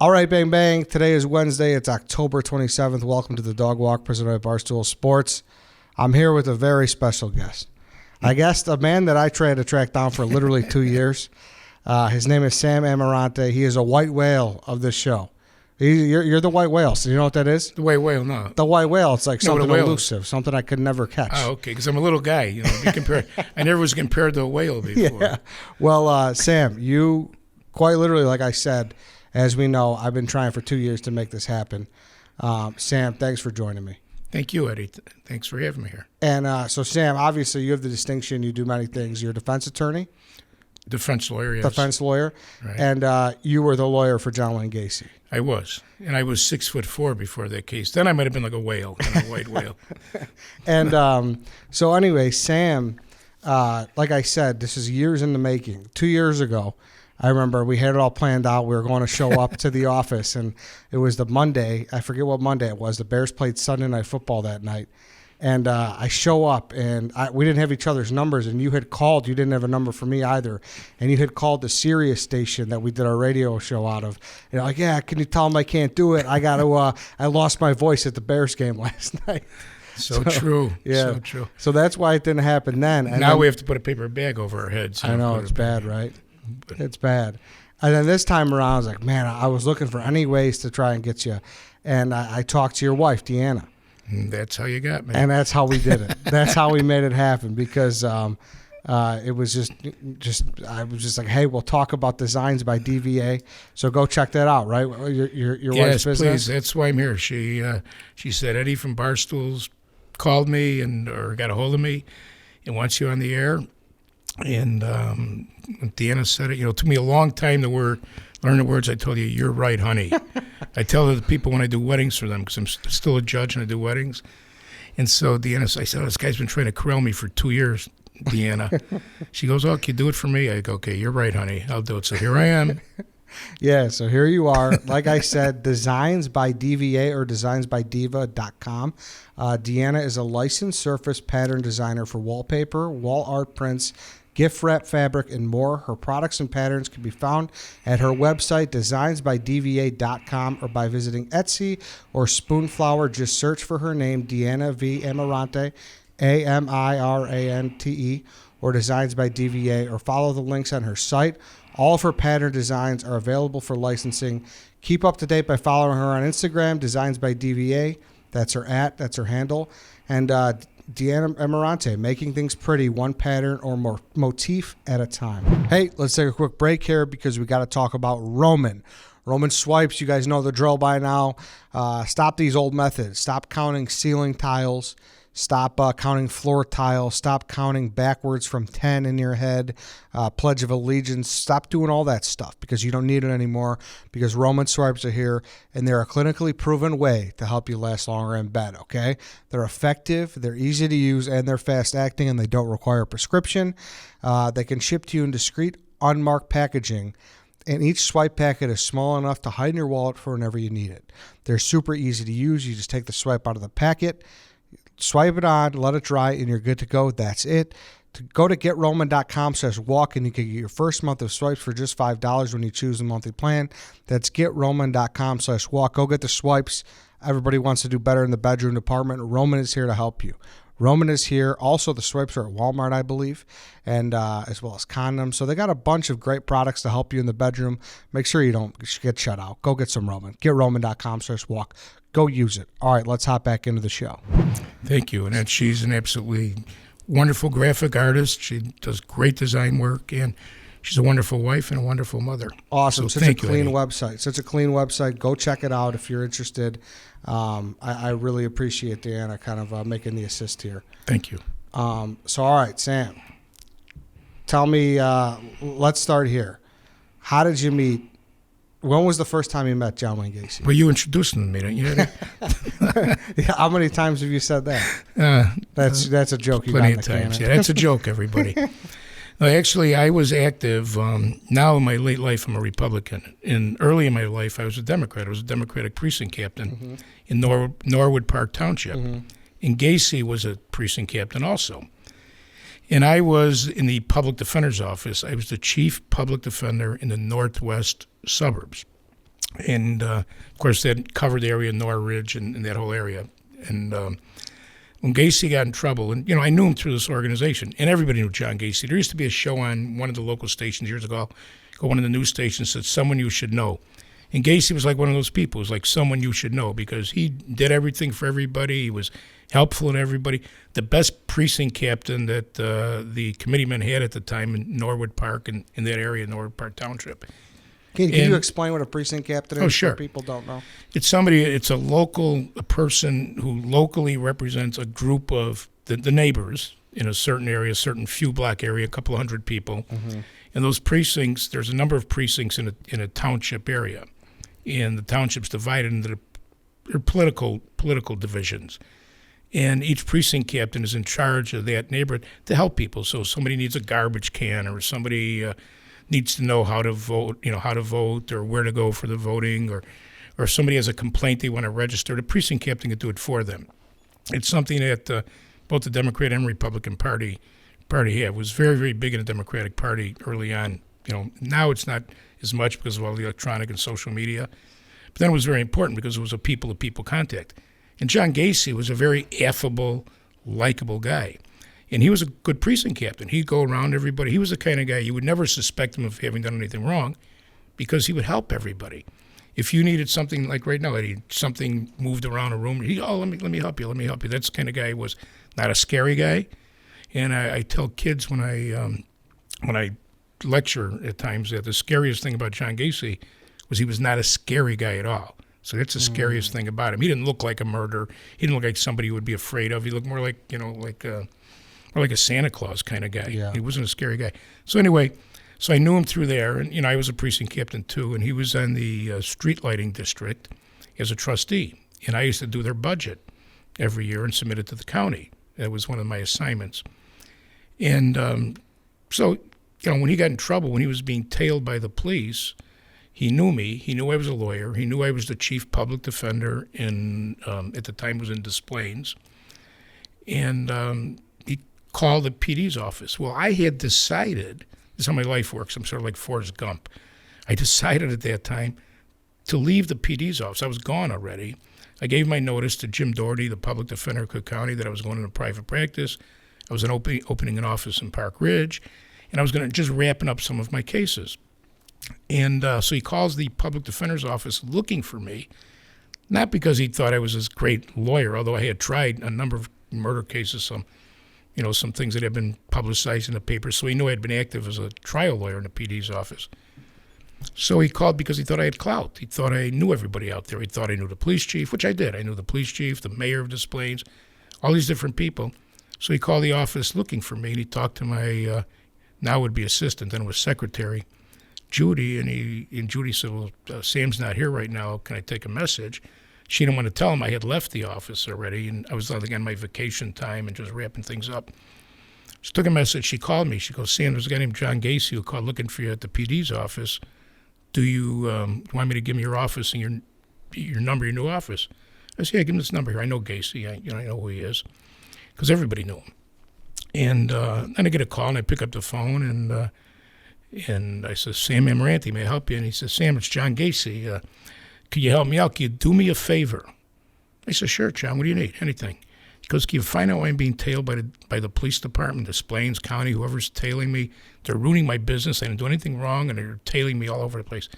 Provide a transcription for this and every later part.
All right, bang, bang. Today is Wednesday. It's October 27th. Welcome to the Dog Walk presented by Barstool Sports. I'm here with a very special guest. I guess a man that I tried to track down for literally 2 years. His name is Sam Amirante. He is a white whale of this show. You're the white whale. So you know what that is? The white whale, no. The white whale. It's like something whale elusive, something I could never catch. Oh, okay, because I'm a little guy. You know, I never was compared to a whale before. Yeah. Well, Sam, you quite literally, like I said, as we know, I've been trying for 2 years to make this happen. Sam, thanks for joining me. Thank you, Eddie. Thanks for having me here. And so, Sam, obviously you have the distinction. You do many things. You're a defense attorney. Defense lawyer, yes. Defense lawyer. Right. And you were the lawyer for John Wayne Gacy. I was. And I was 6'4" before that case. Then I might have been like a whale, a white whale. And so anyway, Sam, like I said, this is years in the making. 2 years ago, I remember we had it all planned out. We were going to show up to the office, and it was the Monday. I forget what Monday it was. The Bears played Sunday Night Football that night. And I show up, and we didn't have each other's numbers, and you had called. You didn't have a number for me either. And you had called the Sirius station that we did our radio show out of. And you're like, yeah, can you tell them I can't do it? I got to. I lost my voice at the Bears game last night. So true. Yeah. So true. So that's why it didn't happen then. And now then, we have to put a paper bag over our heads. I know, it's bad, right? It's bad. And then this time around, I was like, man, I was looking for any ways to try and get you. And I talked to your wife, Deanna. That's how you got me. And that's how we did it. That's how we made it happen because it was just I was just like, hey, we'll talk about Designs by DVA. So go check that out, right? Your wife's business? Yes, please. That's why I'm here. She said, Eddie from Barstool's called me or got a hold of me and wants you on the air. And Deanna said it. You know, it took me a long time to learn the words. I told you, you're right, honey. I tell the people when I do weddings for them because I'm still a judge and I do weddings. And so Deanna, I said, oh, this guy's been trying to corral me for 2 years, Deanna. She goes, oh, can you do it for me? I go, okay, you're right, honey. I'll do it. So here I am. Yeah, so here you are. Like I said, Designs by DVA or designsbydiva.com. Deanna is a licensed surface pattern designer for wallpaper, wall art prints, gift wrap fabric, and more. Her products and patterns can be found at her website, designsbydva.com, or by visiting Etsy or Spoonflower. Just search for her name, Deanna V. Amirante, Amirante, or Designs by DVA, or follow the links on her site. All of her pattern designs are available for licensing. Keep up to date by following her on Instagram, Designs by DVA. That's her that's her handle. And Deanna Amirante, making things pretty, one pattern or more motif at a time. Hey, let's take a quick break here because we got to talk about Roman. Roman swipes, you guys know the drill by now. Stop these old methods. Stop counting ceiling tiles. Stop counting floor tiles. Stop counting backwards from 10 in your head. Pledge of Allegiance. Stop doing all that stuff because you don't need it anymore because Roman swipes are here, and they're a clinically proven way to help you last longer in bed, okay? They're effective, they're easy to use, and they're fast-acting, and they don't require a prescription. They can ship to you in discreet, unmarked packaging, and each swipe packet is small enough to hide in your wallet for whenever you need it. They're super easy to use. You just take the swipe out of the packet, swipe it on, let it dry, and you're good to go. That's it. Go to GetRoman.com/walk, and you can get your first month of swipes for just $5 when you choose the monthly plan. That's GetRoman.com/walk. Go get the swipes. Everybody wants to do better in the bedroom department. Roman is here to help you. Roman is here. Also, the swipes are at Walmart, I believe, and as well as condoms. So they got a bunch of great products to help you in the bedroom. Make sure you don't get shut out. Go get some Roman. GetRoman.com/walk. Go use it. All right, let's hop back into the show. Thank you. And she's an absolutely wonderful graphic artist. She does great design work, and she's a wonderful wife and a wonderful mother. Awesome. So Such a clean Eddie. website. Such a clean website. Go check it out if you're interested. I really appreciate Deanna kind of making the assist here. Thank you. So, all right, Sam, tell me, let's start here. How did you meet? When was the first time you met John Wayne Gacy? Well, you introduced him to me, don't you? Yeah, how many times have you said that? That's a joke. You Plenty got of in the times. cannon. Yeah, that's a joke, everybody. Actually, I was active. Now in my late life, I'm a Republican. Early in my life, I was a Democrat. I was a Democratic precinct captain in Norwood Park Township. And Gacy was a precinct captain also. And I was in the public defender's office. I was the chief public defender in the northwest suburbs. And, of course, that covered the area of Norridge and that whole area. And when Gacy got in trouble, and, I knew him through this organization, and everybody knew John Gacy. There used to be a show on one of the local stations years ago, one of the news stations said, "Someone You Should Know." And Gacy was like one of those people. It was like someone you should know because he did everything for everybody. He was helpful to everybody. The best precinct captain that the committeeman had at the time in Norwood Park and in that area, Norwood Park Township. Can you explain what a precinct captain is? Oh, sure. For people don't know. It's a person who locally represents a group of the neighbors in a certain area, a certain few block area, a couple hundred people. Mm-hmm. And those precincts, there's a number of precincts in a township area. And the township's divided into their political divisions. And each precinct captain is in charge of that neighborhood to help people. So somebody needs a garbage can, or somebody needs to know how to vote, or where to go for the voting, or somebody has a complaint they want to register. The precinct captain can do it for them. It's something that both the Democrat and Republican Party have. It was very, very big in the Democratic Party early on. Now it's not as much because of all the electronic and social media. But then it was very important because it was a people-to-people contact. And John Gacy was a very affable, likable guy. And he was a good precinct captain. He'd go around everybody. He was the kind of guy you would never suspect him of having done anything wrong because he would help everybody. If you needed something like right now, something moved around a room, let me help you. That's the kind of guy he was. Not a scary guy. And I tell kids when I lecture at times that the scariest thing about John Gacy was he was not a scary guy at all. So that's the scariest thing about him. He didn't look like a murderer. He didn't look like somebody you would be afraid of. He looked more like a Santa Claus kind of guy. Yeah. He wasn't a scary guy. So anyway, I knew him through there, and I was a precinct captain too, and he was on the street lighting district as a trustee, and I used to do their budget every year and submit it to the county. That was one of my assignments. And so when he got in trouble, when he was being tailed by the police, he knew me. He knew I was a lawyer. He knew I was the chief public defender at the time was in Des Plaines. And he called the PD's office. Well, I had decided, this is how my life works, I'm sort of like Forrest Gump. I decided at that time to leave the PD's office. I was gone already. I gave my notice to Jim Doherty, the public defender of Cook County, that I was going into private practice. I was opening an office in Park Ridge, and I was going to just wrapping up some of my cases. And so he calls the public defender's office looking for me, not because he thought I was this great lawyer, although I had tried a number of murder cases, some things that had been publicized in the paper, so he knew I had been active as a trial lawyer in the PD's office. So he called because he thought I had clout. He thought I knew everybody out there. He thought I knew the police chief, which I did. I knew the police chief, the mayor of Des Plaines, all these different people. So he called the office looking for me, and he talked to my now would-be assistant, then it was secretary, Judy, and Judy said, well, Sam's not here right now. Can I take a message? She didn't want to tell him I had left the office already, and I was on my vacation time and just wrapping things up. She took a message. She called me. She goes, Sam, there's a guy named John Gacy who called looking for you at the PD's office. Do you want me to give him your office and your number, your new office? I said, yeah, give him this number here. I know Gacy. I know who he is because everybody knew him. And then I get a call, and I pick up the phone, and I said, Sam Amirante, may I help you? And he says, Sam, it's John Gacy. Could you help me out? Could you do me a favor? I said, sure, John. What do you need? Anything. He goes, can you find out why I'm being tailed by the police department, Des Plaines County, whoever's tailing me? They're ruining my business. I didn't do anything wrong, and they're tailing me all over the place.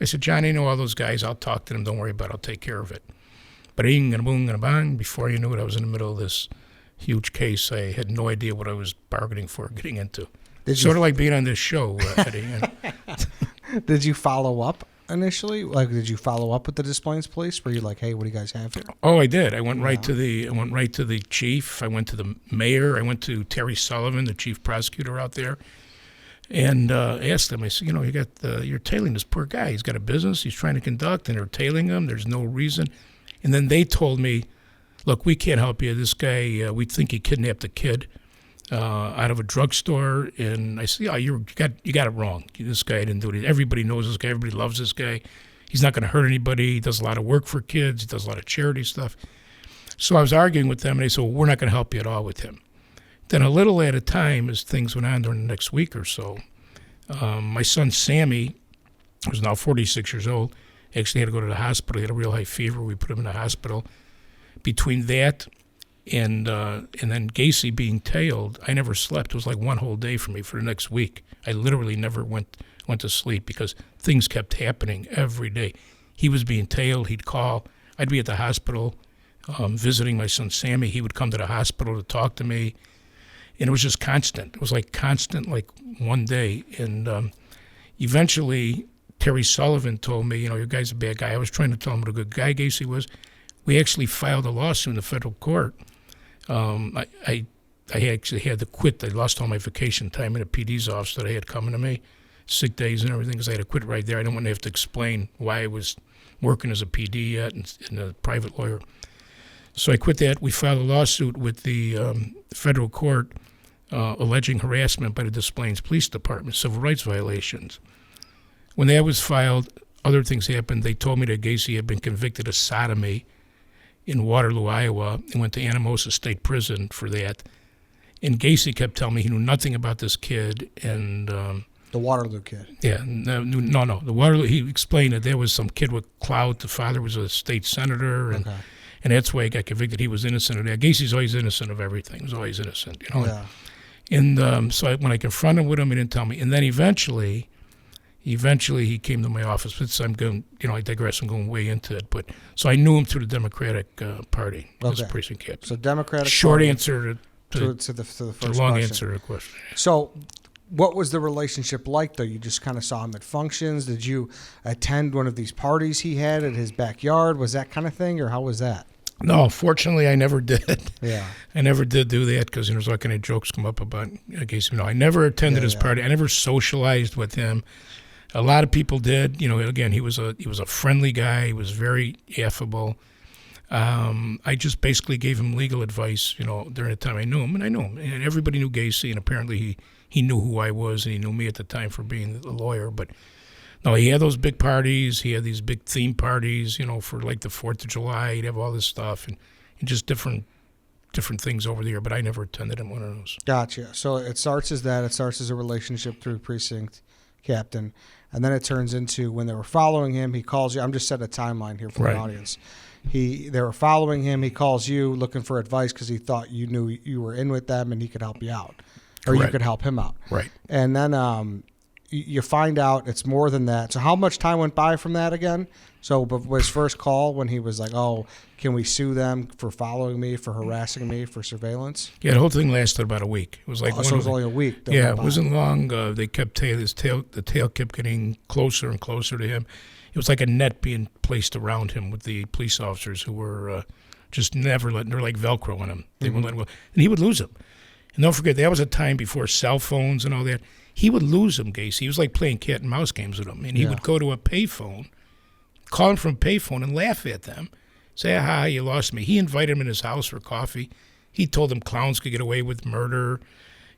I said, John, I know all those guys. I'll talk to them. Don't worry about it. I'll take care of it. But bang, before you knew it, I was in the middle of this huge case. I had no idea what I was bargaining for, getting into. Sort of like being on this show, Eddie. Did you follow up initially? Like, did you follow up with the Des Plaines police? Were you like, hey, what do you guys have here? Oh, I did. I went right to the chief. I went to the mayor. I went to Terry Sullivan, the chief prosecutor out there, and asked them. I said, you're tailing this poor guy. He's got a business he's trying to conduct, and they're tailing him. There's no reason. And then they told me, look, we can't help you. This guy, we think he kidnapped a kid out of a drugstore. And I said, you got it wrong. This guy didn't do it. Everybody knows this guy. Everybody loves this guy. He's not going to hurt anybody. He does a lot of work for kids. He does a lot of charity stuff. So I was arguing with them, and they said, well, we're not going to help you at all with him. Then a little at a time, as things went on during the next week or so, my son Sammy, who's now 46 years old, Actually had to go to the hospital. He had a real high fever. We put him in the hospital. Between that and then Gacy being tailed, I never slept. It was like one whole day for me for the next week. I literally never went to sleep because things kept happening every day. He was being tailed. He'd call. I'd be at the hospital visiting my son Sammy. He would come to the hospital to talk to me. And it was just constant. It was like constant, like one day. And eventually, Terry Sullivan told me, your guy's a bad guy. I was trying to tell him what a good guy Gacy was. We actually filed a lawsuit in the federal court. I actually had to quit. I lost all my vacation time in a PD's office that I had coming to me, sick days and everything, because I had to quit right there. I didn't want to have to explain why I was working as a PD yet and a private lawyer. So I quit that. We filed a lawsuit with the federal court alleging harassment by the Des Plaines Police Department, civil rights violations. When that was filed, other things happened. They told me that Gacy had been convicted of sodomy in Waterloo, Iowa, and went to Anamosa State Prison for that. And Gacy kept telling me he knew nothing about this kid. And the Waterloo kid. Yeah, no. The Waterloo. He explained that there was some kid with clout. The father was a state senator, and that's why he got convicted. He was innocent of that. Gacy's always innocent of everything. He was always innocent, Yeah. And so when I confronted him with him, he didn't tell me. And then eventually he came to my office. But I'm going, I digress. I'm going way into it. But so I knew him through the Democratic Party as a precinct captain. So Democratic. Short Party answer to the first long question. answer to the question. So, what was the relationship like, though? You just kind of saw him at functions. Did you attend one of these parties he had at his backyard? Was that kind of thing, or how was that? No, fortunately, I never did. Yeah. I never did do that because there's all kind of jokes come up about Gacy. No, I never attended his party. I never socialized with him. A lot of people did. Again, he was a friendly guy. He was very affable. I just basically gave him legal advice, during the time I knew him, and I knew him. And everybody knew Gacy, and apparently he knew who I was, and he knew me at the time for being a lawyer. But no, he had those big parties. He had these big theme parties, for like the 4th of July. He'd have all this stuff and just different things over the year. But I never attended one of those. Gotcha. So it starts as that. It starts as a relationship through precinct captain, and then it turns into when they were following him, he calls you. I'm just setting a timeline here for the audience. They were following him. He calls you looking for advice because he thought you knew you were in with them and he could help you out, or you could help him out. Right. And then you find out it's more than that. So how much time went by from that again? So his first call when he was like, "Oh, can we sue them for following me, for harassing me, for surveillance?" Yeah, the whole thing lasted about a week. It was like so it was only a week. Yeah, it wasn't long. They kept the tail kept getting closer and closer to him. It was like a net being placed around him with the police officers who were just never letting. They're like Velcro on him. They wouldn't let him go, and he would lose them. And don't forget, that was a time before cell phones and all that. He would lose them, Gacy. He was like playing cat and mouse games with them. And he would go to a payphone, call him from a payphone and laugh at them, say, "Aha, you lost me." He invited him in his house for coffee. He told them clowns could get away with murder.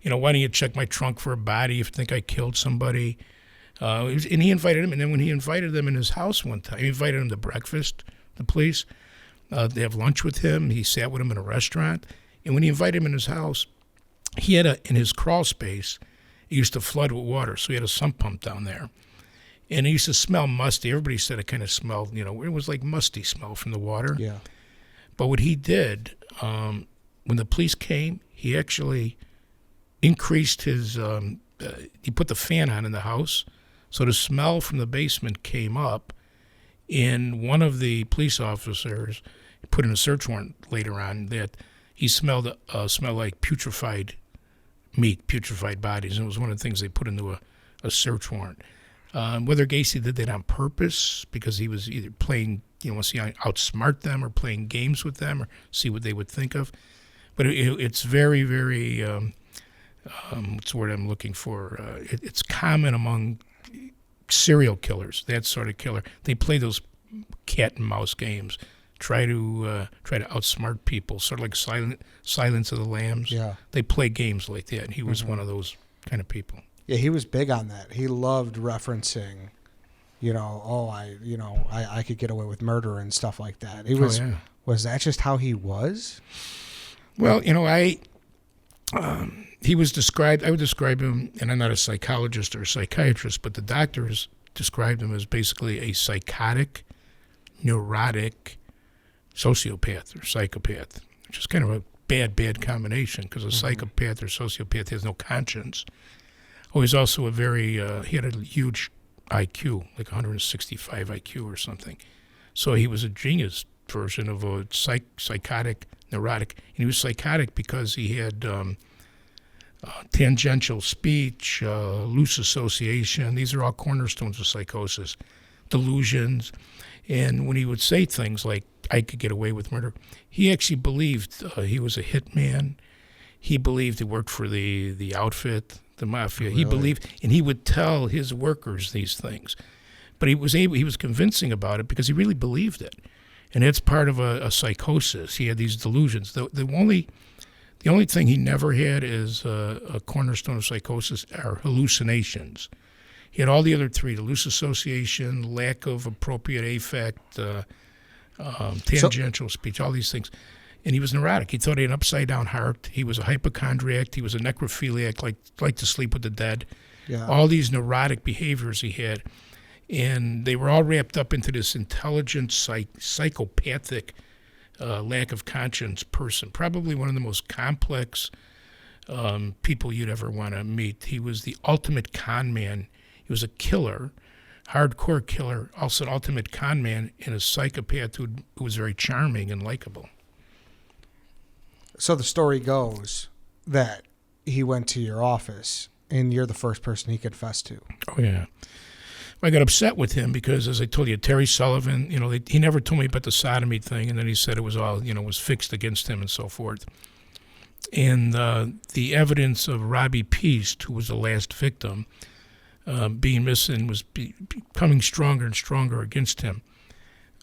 Why don't you check my trunk for a body if you think I killed somebody? And he invited him. And then when he invited them in his house one time, he invited him to breakfast, the police. They have lunch with him. He sat with him in a restaurant. And when he invited him in his house, he had in his crawl space, it used to flood with water, so he had a sump pump down there. And it used to smell musty. Everybody said it kind of smelled, it was like musty smell from the water. Yeah. But what he did, when the police came, he actually increased his, he put the fan on in the house, so the smell from the basement came up, and one of the police officers put in a search warrant later on that he smelled like putrefied meat, putrefied bodies, and it was one of the things they put into a search warrant. Whether Gacy did that on purpose because he was either playing, wants to outsmart them or playing games with them or see what they would think of. But it's very, very, what's the word I'm looking for? It's common among serial killers, that sort of killer. They play those cat and mouse games, try to outsmart people, sort of like Silence of the Lambs. Yeah. They play games like that, and he was one of those kind of people. Yeah, he was big on that. He loved referencing, I could get away with murder and stuff like that. He was. Was that just how he was? Well, he was described. I would describe him, and I'm not a psychologist or a psychiatrist, but the doctors described him as basically a psychotic neurotic sociopath or psychopath, which is kind of a bad combination because a psychopath or sociopath has no conscience. Oh, he's also a very, he had a huge IQ, like 165 IQ or something. So he was a genius version of a psychotic, neurotic. And he was psychotic because he had tangential speech, loose association. These are all cornerstones of psychosis, delusions. And when he would say things like, I could get away with murder, he actually believed he was a hitman. He believed he worked for the outfit, the mafia. Really? He believed, and he would tell his workers these things. But he was convincing about it because he really believed it. And it's part of a psychosis. He had these delusions. The only thing he never had is a cornerstone of psychosis are hallucinations. He had all the other three: the loose association, lack of appropriate affect, tangential speech, all these things. And he was neurotic. He thought he had an upside-down heart. He was a hypochondriac. He was a necrophiliac, liked to sleep with the dead. Yeah. All these neurotic behaviors he had. And they were all wrapped up into this intelligent, psychopathic, lack of conscience person. Probably one of the most complex people you'd ever want to meet. He was the ultimate con man. He was a killer, hardcore killer, also an ultimate con man, and a psychopath who was very charming and likable. So the story goes that he went to your office, and you're the first person he confessed to. Oh, yeah. I got upset with him because, as I told you, Terry Sullivan, he never told me about the sodomy thing, and then he said it was all, was fixed against him and so forth. And the evidence of Robbie Peast, who was the last victim, being missing was becoming stronger and stronger against him.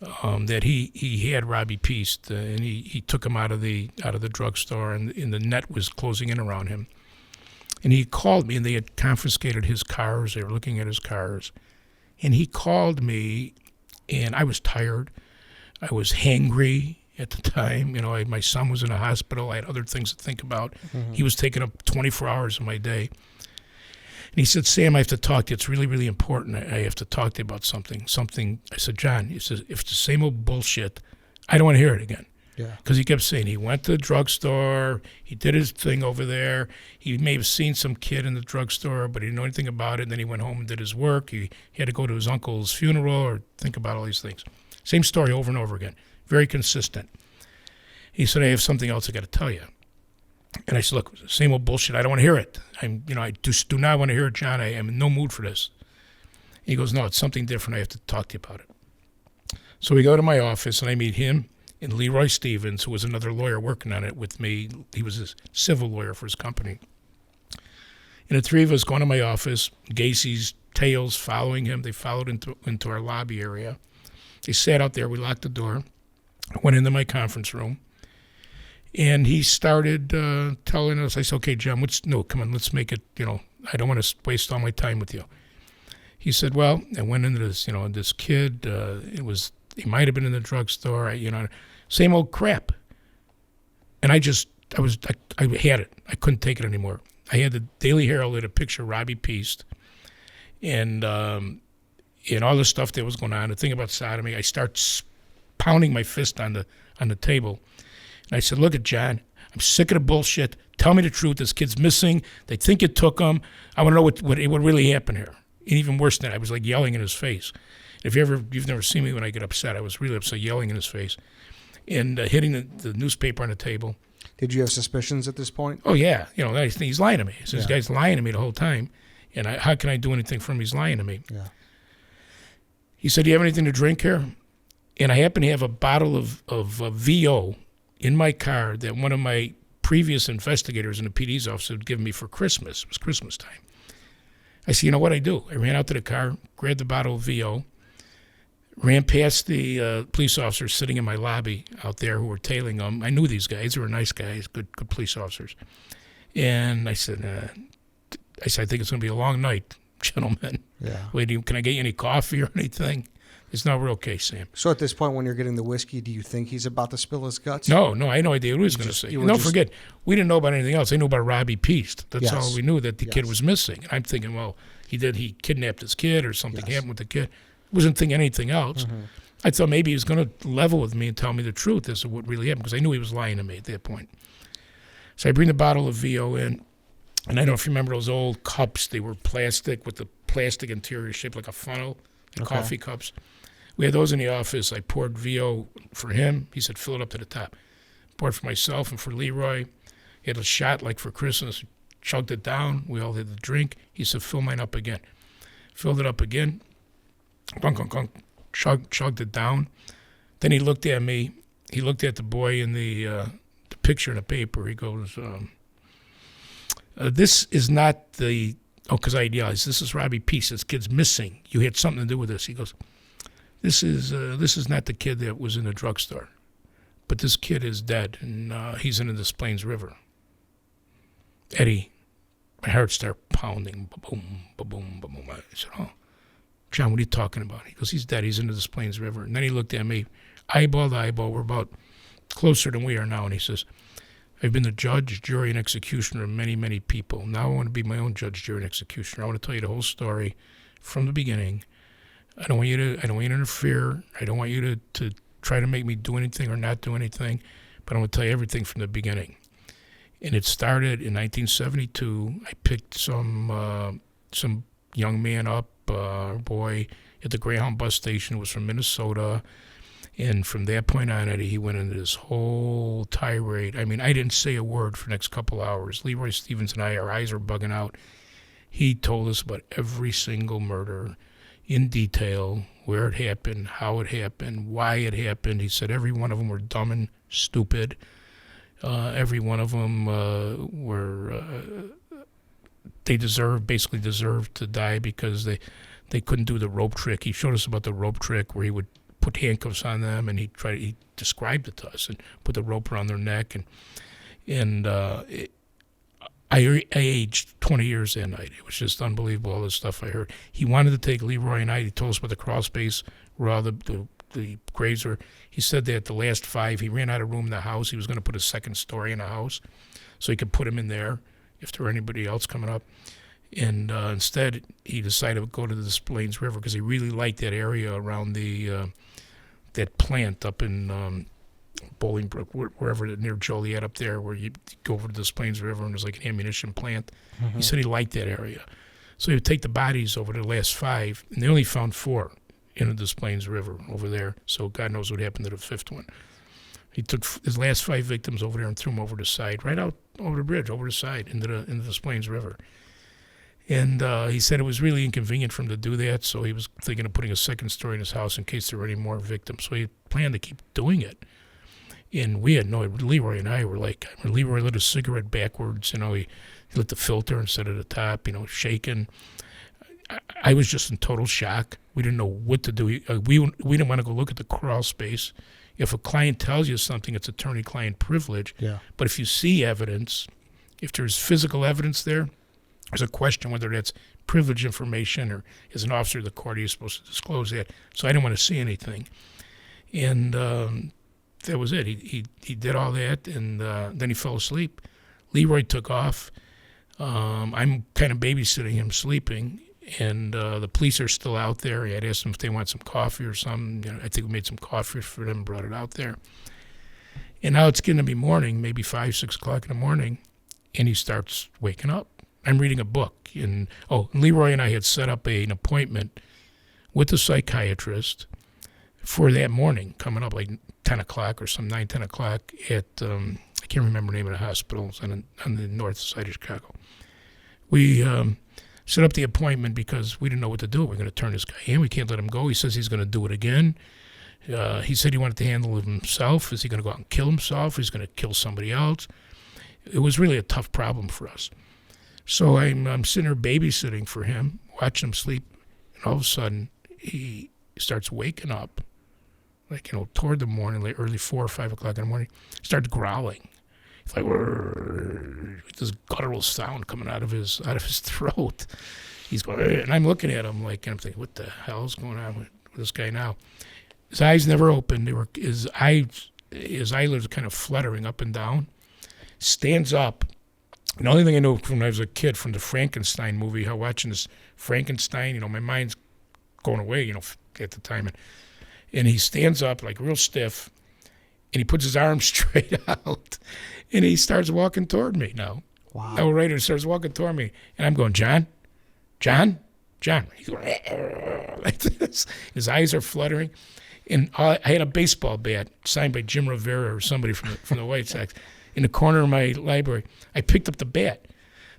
That he had Robbie Peast, and he took him out of the drugstore, and the net was closing in around him. And he called me, and they had confiscated his cars. They were looking at his cars. And he called me, and I was tired. I was hangry at the time. My son was in a hospital. I had other things to think about. Mm-hmm. He was taking up 24 hours of my day. And he said, Sam, I have to talk to you. It's really, really important. I have to talk to you about something. I said, John, he says, if it's the same old bullshit, I don't want to hear it again. Yeah. Because he kept saying he went to the drugstore, he did his thing over there, he may have seen some kid in the drugstore, but he didn't know anything about it, and then he went home and did his work. He had to go to his uncle's funeral or think about all these things. Same story over and over again. Very consistent. He said, I have something else I got to tell you. And I said, look, same old bullshit. I don't want to hear it. I just do not want to hear it, John. I am in no mood for this. He goes, no, it's something different. I have to talk to you about it. So we go to my office, and I meet him and Leroy Stevens, who was another lawyer working on it with me. He was a civil lawyer for his company. And the three of us go into my office, Gacy's tails following him. They followed into our lobby area. They sat out there. We locked the door. I went into my conference room. And he started telling us, I said, okay, John, come on, let's make it, I don't want to waste all my time with you. He said, well, I went into this, this kid, he might have been in the drugstore, same old crap. And I had it. I couldn't take it anymore. I had the Daily Herald had a picture of Robbie Peast and all the stuff that was going on, the thing about sodomy. I start pounding my fist on the table. And I said, look at John, I'm sick of the bullshit. Tell me the truth. This kid's missing. They think you took him. I want to know what really happened here. And even worse than that, I was like yelling in his face. If you've never seen me when I get upset, I was really upset, yelling in his face and hitting the newspaper on the table. Did you have suspicions at this point? Oh, yeah. He's lying to me. So This guy's lying to me the whole time. And how can I do anything for him? He's lying to me. Yeah. He said, do you have anything to drink here? And I happen to have a bottle of VO in my car that one of my previous investigators in the PD's office had given me for Christmas. It was Christmas time. I said, you know what I do? I ran out to the car, grabbed the bottle of VO, ran past the police officers sitting in my lobby out there who were tailing them. I knew these guys. They were nice guys, good police officers. And I said, I think it's going to be a long night, gentlemen. Yeah. Wait, can I get you any coffee or anything? It's not real okay, Sam. So at this point, when you're getting the whiskey, do you think he's about to spill his guts? No, I had no idea what he was going to say. Don't forget, we didn't know about anything else. I knew about Robbie Peast. That's all we knew, that the kid was missing. And I'm thinking, well, he kidnapped his kid or something happened with the kid. Wasn't thinking anything else. Mm-hmm. I thought maybe he was going to level with me and tell me the truth as to what really happened, because I knew he was lying to me at that point. So I bring the bottle of VO in, and I don't know if you remember those old cups. They were plastic with the plastic interior shaped like a funnel, coffee cups. We had those in the office. I poured VO for him. He said, fill it up to the top. Poured for myself and for Leroy. He had a shot like for Christmas. Chugged it down. We all had the drink. He said, fill mine up again. Filled it up again. Gunk, gunk, gunk. Chugged it down. Then he looked at me. He looked at the boy in the picture in the paper. He goes, this is not the, because I yelled, this is Robbie Peace. This kid's missing. You had something to do with this. He goes, this is not the kid that was in the drugstore, but this kid is dead, and he's in the Des Plaines River. Eddie, my heart started pounding. Boom, boom, boom. I said, oh, John, what are you talking about? He goes, he's dead. He's in the Des Plaines River. And then he looked at me, eyeball to eyeball. We're about closer than we are now. And he says, I've been the judge, jury, and executioner of many, many people. Now I want to be my own judge, jury, and executioner. I want to tell you the whole story from the beginning. I don't want you to interfere. I don't want you to try to make me do anything or not do anything. But I'm going to tell you everything from the beginning. And it started in 1972. I picked some young man up, boy, at the Greyhound bus station. It was from Minnesota. And from that point on, Eddie, he went into this whole tirade. I mean, I didn't say a word for the next couple hours. Leroy Stevens and I, our eyes were bugging out. He told us about every single murder in detail, where it happened, how it happened, why it happened. He said every one of them were dumb and stupid. Every one of them basically deserved to die because they couldn't do the rope trick. He showed us about the rope trick where he would put handcuffs on them, and he described it to us and put the rope around their neck, and I aged 20 years that night. It was just unbelievable, all the stuff I heard. He wanted to take Leroy and I. He told us about the crawl space where all the graves were. He said that the last 5, he ran out of room in the house. He was going to put a second story in the house so he could put him in there if there were anybody else coming up. And instead, he decided to go to the Des Plaines River because he really liked that area around that plant up in Bolingbrook, wherever near Joliet up there, where you go over to the Des Plaines River and there's like an ammunition plant. Mm-hmm. He said he liked that area. So he would take the bodies over the last 5, and they only found 4 in the Des Plaines River over there. So God knows what happened to the 5th one. He took his last 5 victims over there and threw them over the side, right out over the bridge, over the side, into the Des Plaines River. And he said it was really inconvenient for him to do that, so he was thinking of putting a second story in his house in case there were any more victims. So he planned to keep doing it. And we had Leroy and I were like, Leroy lit a cigarette backwards, he lit the filter instead of the top, shaking. I was just in total shock. We didn't know what to do. We didn't want to go look at the crawl space. If a client tells you something, it's attorney-client privilege. Yeah. But if you see evidence, if there's physical evidence there's a question whether that's privileged information or as an officer of the court, you're supposed to disclose that. So I didn't want to see anything. And that was it. He did all that, and then he fell asleep. Leroy took off. I'm kind of babysitting him sleeping, and the police are still out there. I asked them if they want some coffee or something. I think we made some coffee for them and brought it out there. And now it's going to be morning, maybe 5, 6 o'clock in the morning, and he starts waking up. I'm reading a book. And Leroy and I had set up an appointment with a psychiatrist for that morning, coming up like 10 o'clock or some 9, 10 o'clock at, I can't remember the name of the hospital, on the north side of Chicago. We set up the appointment because we didn't know what to do. We're going to turn this guy in. We can't let him go. He says he's going to do it again. He said he wanted to handle it himself. Is he going to go out and kill himself? Is he going to kill somebody else? It was really a tough problem for us. So I'm sitting there babysitting for him, watching him sleep, and all of a sudden he starts waking up, like, toward the morning, like early 4 or 5 o'clock in the morning, starts growling. It's like this guttural sound coming out of his throat. He's going, and I'm looking at him like, and I'm thinking, what the hell's going on with this guy now? His eyes never opened. His eyelids were kind of fluttering up and down. Stands up. And the only thing I know from when I was a kid, from the Frankenstein movie, how watching this Frankenstein, my mind's going away, at the time. And he stands up like real stiff, and he puts his arms straight out, and he starts walking toward me now. Wow. Now, right, he starts walking toward me, and I'm going, John. He's going like this. His eyes are fluttering. And I had a baseball bat signed by Jim Rivera or somebody from the White Sox in the corner of my library. I picked up the bat.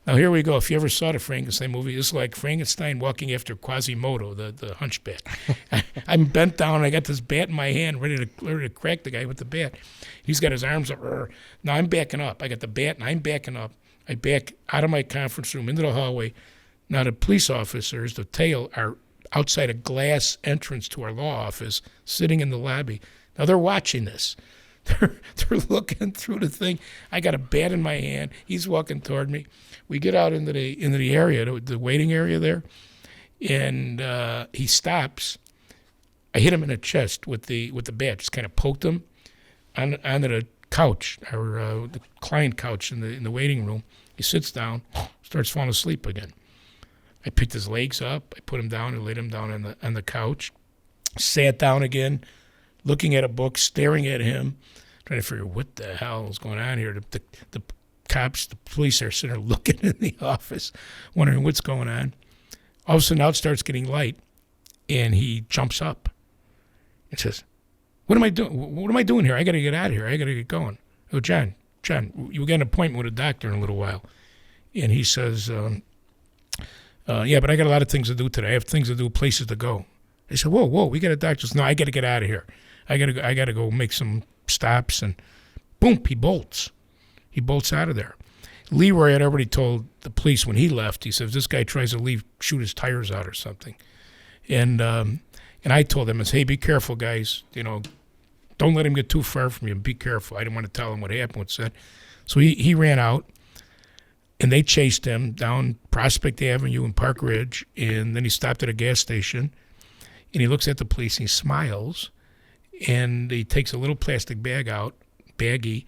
Now, here we go. If you ever saw the Frankenstein movie, it's like Frankenstein walking after Quasimodo, the hunchback. I'm bent down. I got this bat in my hand, ready to crack the guy with the bat. He's got his arms up. Now, I'm backing up. I got the bat, and I'm backing up. I back out of my conference room into the hallway. Now, the police officers, the tail, are outside a glass entrance to our law office, sitting in the lobby. Now, they're watching this. They're looking through the thing. I got a bat in my hand. He's walking toward me. We get out into the area, the waiting area there, and he stops. I hit him in the chest with the bat. Just kind of poked him onto the couch, or the client couch in the waiting room. He sits down, starts falling asleep again. I picked his legs up. I put him down and laid him down on the couch. Sat down again, looking at a book, staring at him, trying to figure what the hell is going on here. The cops, the police are sitting there looking in the office, wondering what's going on. All of a sudden, out starts getting light, and he jumps up and says, "What am I doing? What am I doing here? I got to get out of here. I got to get going." I go, John, you got an appointment with a doctor in a little while. And he says, yeah, but I got a lot of things to do today. I have things to do, places to go. I said, whoa, we got a doctor. No, I got to get out of here. I got to go make some stops. And boom, he bolts. He bolts out of there. Leroy had already told the police when he left, he says, this guy tries to leave, shoot his tires out or something. And I told them, I said, hey, be careful, guys. Don't let him get too far from you. Be careful. I didn't want to tell him what happened, what said. So he ran out, and they chased him down Prospect Avenue in Park Ridge, and then he stopped at a gas station, and he looks at the police, and he smiles, and he takes a little plastic baggie,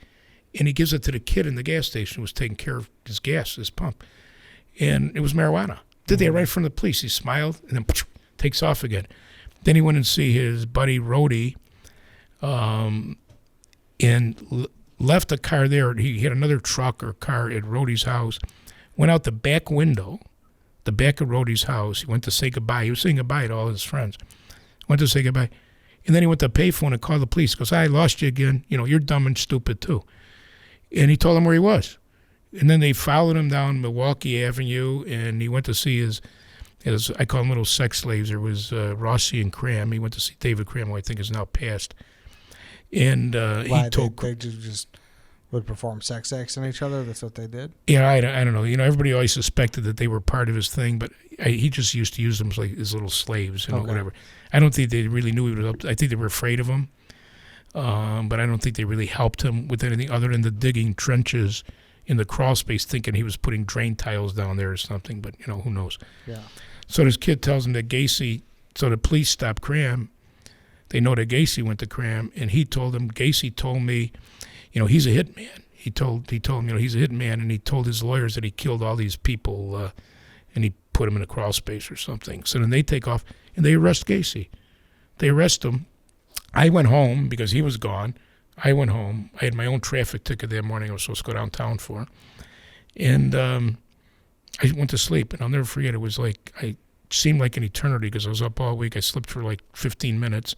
and he gives it to the kid in the gas station who was taking care of his gas, his pump. And it was marijuana. Did they right in front of the police. He smiled, and then takes off again. Then he went and see his buddy Rhodey, and left a car there. He had another truck or car at Rhodey's house, went out the back window, the back of Rhodey's house. He went to say goodbye. He was saying goodbye to all his friends. Went to say goodbye. And then he went to a payphone and called the police. He goes, I lost you again. You're dumb and stupid too. And he told them where he was. And then they followed him down Milwaukee Avenue, and he went to see his I call them little sex slaves. There was Rossi and Cram. He went to see David Cram, who I think is now passed. And he told... They just would perform sex acts on each other? That's what they did? Yeah, I don't know. Everybody always suspected that they were part of his thing, but he just used to use them as like his little slaves, whatever. I don't think they really knew he was up to, I think they were afraid of him, but I don't think they really helped him with anything other than the digging trenches in the crawl space, thinking he was putting drain tiles down there or something, but, who knows. Yeah. So this kid tells him that Gacy, so the police stopped Cram. They know that Gacy went to Cram, and he told him, Gacy told me, he's a hitman. He told him, he's a hitman, and he told his lawyers that he killed all these people, and he put them in a crawl space or something. So then they take off, and they arrest Gacy. They arrest him. I went home because he was gone. I went home. I had my own traffic ticket that morning I was supposed to go downtown for. And I went to sleep, and I'll never forget. It was like, it seemed like an eternity because I was up all week. I slept for like 15 minutes.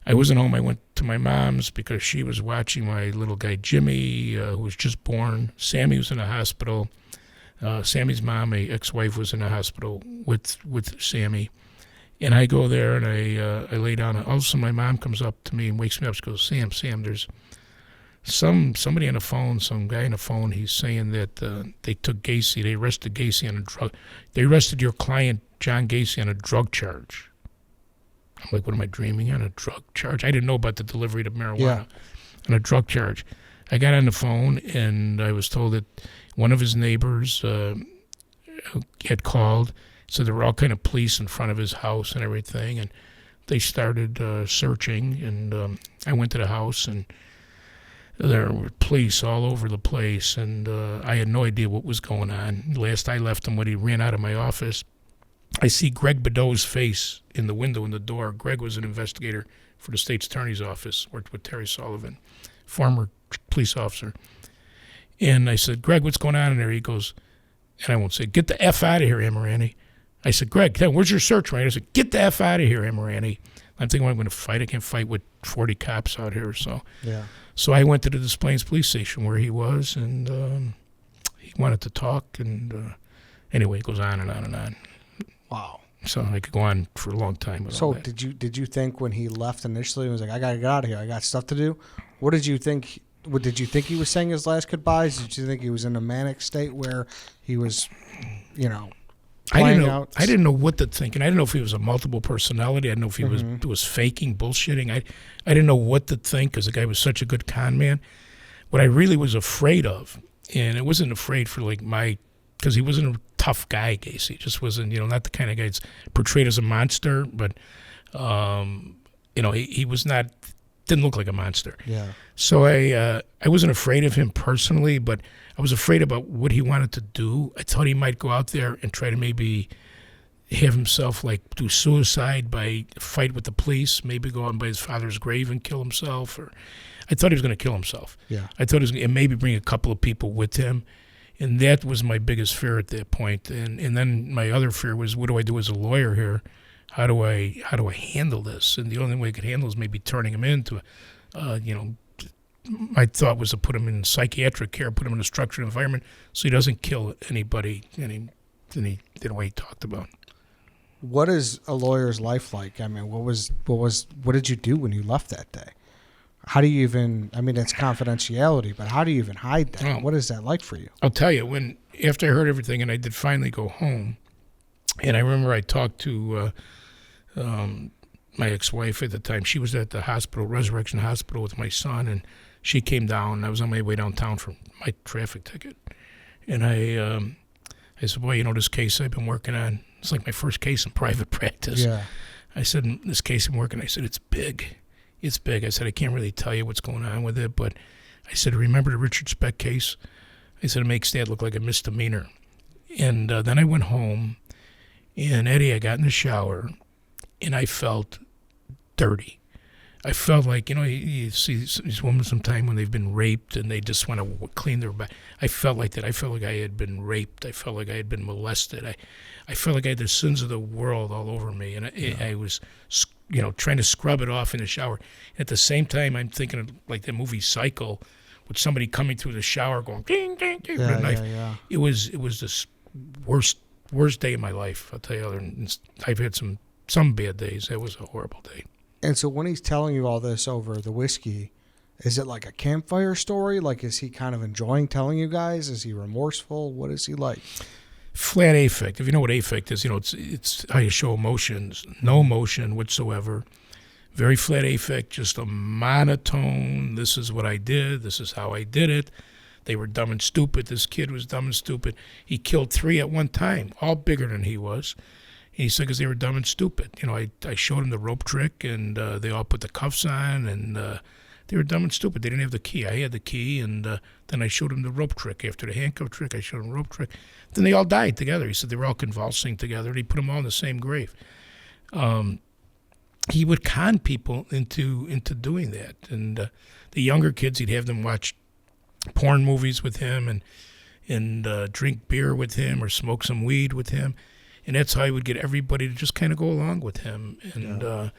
I wasn't home. I went to my mom's because she was watching my little guy Jimmy, who was just born. Sammy was in the hospital. Sammy's mom, my ex-wife, was in the hospital with Sammy. And I go there, and I lay down. And all of a sudden, my mom comes up to me and wakes me up. She goes, Sam, there's somebody on the phone, some guy on the phone. He's saying that they took Gacy. They arrested Gacy on a drug. They arrested your client, John Gacy, on a drug charge. I'm like, what am I dreaming? On a drug charge? I didn't know about the delivery of marijuana on a drug charge. I got on the phone, and I was told that one of his neighbors had called. So there were all kind of police in front of his house and everything, and they started searching. And I went to the house, and there were police all over the place, and I had no idea what was going on. Last I left him when he ran out of my office, I see Greg Bedeau's face in the window in the door. Greg was an investigator for the state's attorney's office, worked with Terry Sullivan, former police officer. And I said, Greg, what's going on in there? He goes, and I won't say, get the F out of here, Amirante. I said, Greg, where's your search warrant? I said, get the F out of here, Amirante. I'm thinking, I'm going to fight. I can't fight with 40 cops out here. So So I went to the Des Plaines police station where he was, and he wanted to talk. And anyway, it goes on and on and on. Wow. So I could go on for a long time. So did you think when he left initially, he was like, I got to get out of here. I got stuff to do. What did you think? What did you think he was saying his last goodbyes? Did you think he was in a manic state where he was, I didn't out? I didn't know what to think, and I didn't know if he was a multiple personality. I didn't know if he was faking, bullshitting. I didn't know what to think because the guy was such a good con man. What I really was afraid of, and it wasn't afraid for because he wasn't a tough guy, Gacy. He just wasn't, not the kind of guy that's portrayed as a monster, but, he was not, didn't look like a monster. Yeah. So I wasn't afraid of him personally, but I was afraid about what he wanted to do. I thought he might go out there and try to maybe have himself do suicide by fight with the police, maybe go out by his father's grave and kill himself. Or I thought he was going to kill himself. Yeah. I thought he was going to maybe bring a couple of people with him. And that was my biggest fear at that point. And then my other fear was, what do I do as a lawyer here? How do I handle this? And the only way I could handle is maybe turning him into, my thought was to put him in psychiatric care, put him in a structured environment so he doesn't kill anybody the way he talked about. What is a lawyer's life like? I mean, what did you do when you left that day? How do you even, it's confidentiality, but how do you even hide that? Oh. What is that like for you? I'll tell you, after I heard everything and I did finally go home, and I remember I talked to my ex-wife at the time. She was at the hospital, Resurrection Hospital, with my son, and she came down. I was on my way downtown for my traffic ticket. And I said, boy, this case I've been working on, it's like my first case in private practice. Yeah. I said, this case I'm working on, I said, it's big. It's big. I said, I can't really tell you what's going on with it, but I said, remember the Richard Speck case? I said, it makes that look like a misdemeanor. And then I went home, and Eddie, I got in the shower, and I felt dirty. I felt like, you see these women sometimes when they've been raped and they just want to clean their body. I felt like that. I felt like I had been raped. I felt like I had been molested. I felt like I had the sins of the world all over me. And I was, trying to scrub it off in the shower. At the same time, I'm thinking of like the movie Cycle with somebody coming through the shower going, ding, ding, ding, with a knife. Yeah. It was the worst day of my life, I'll tell you. And I've had some bad days. That was a horrible day. And so when he's telling you all this over the whiskey, is it like a campfire story? Like, is he kind of enjoying telling you guys? Is he remorseful? What is he like? Flat affect. If you know what affect is, it's how you show emotions. No emotion whatsoever. Very flat affect, just a monotone. This is what I did. This is how I did it. They were dumb and stupid. This kid was dumb and stupid. He killed 3 at one time, all bigger than he was. He said because they were dumb and stupid. I showed him the rope trick, and they all put the cuffs on, and they were dumb and stupid. They didn't have the key. I had the key, and then I showed him the rope trick. After the handcuff trick, I showed him the rope trick. Then they all died together. He said they were all convulsing together, and he put them all in the same grave. He would con people into doing that. And the younger kids, he'd have them watch porn movies with him and drink beer with him or smoke some weed with him. And that's how he would get everybody to just kind of go along with him. And it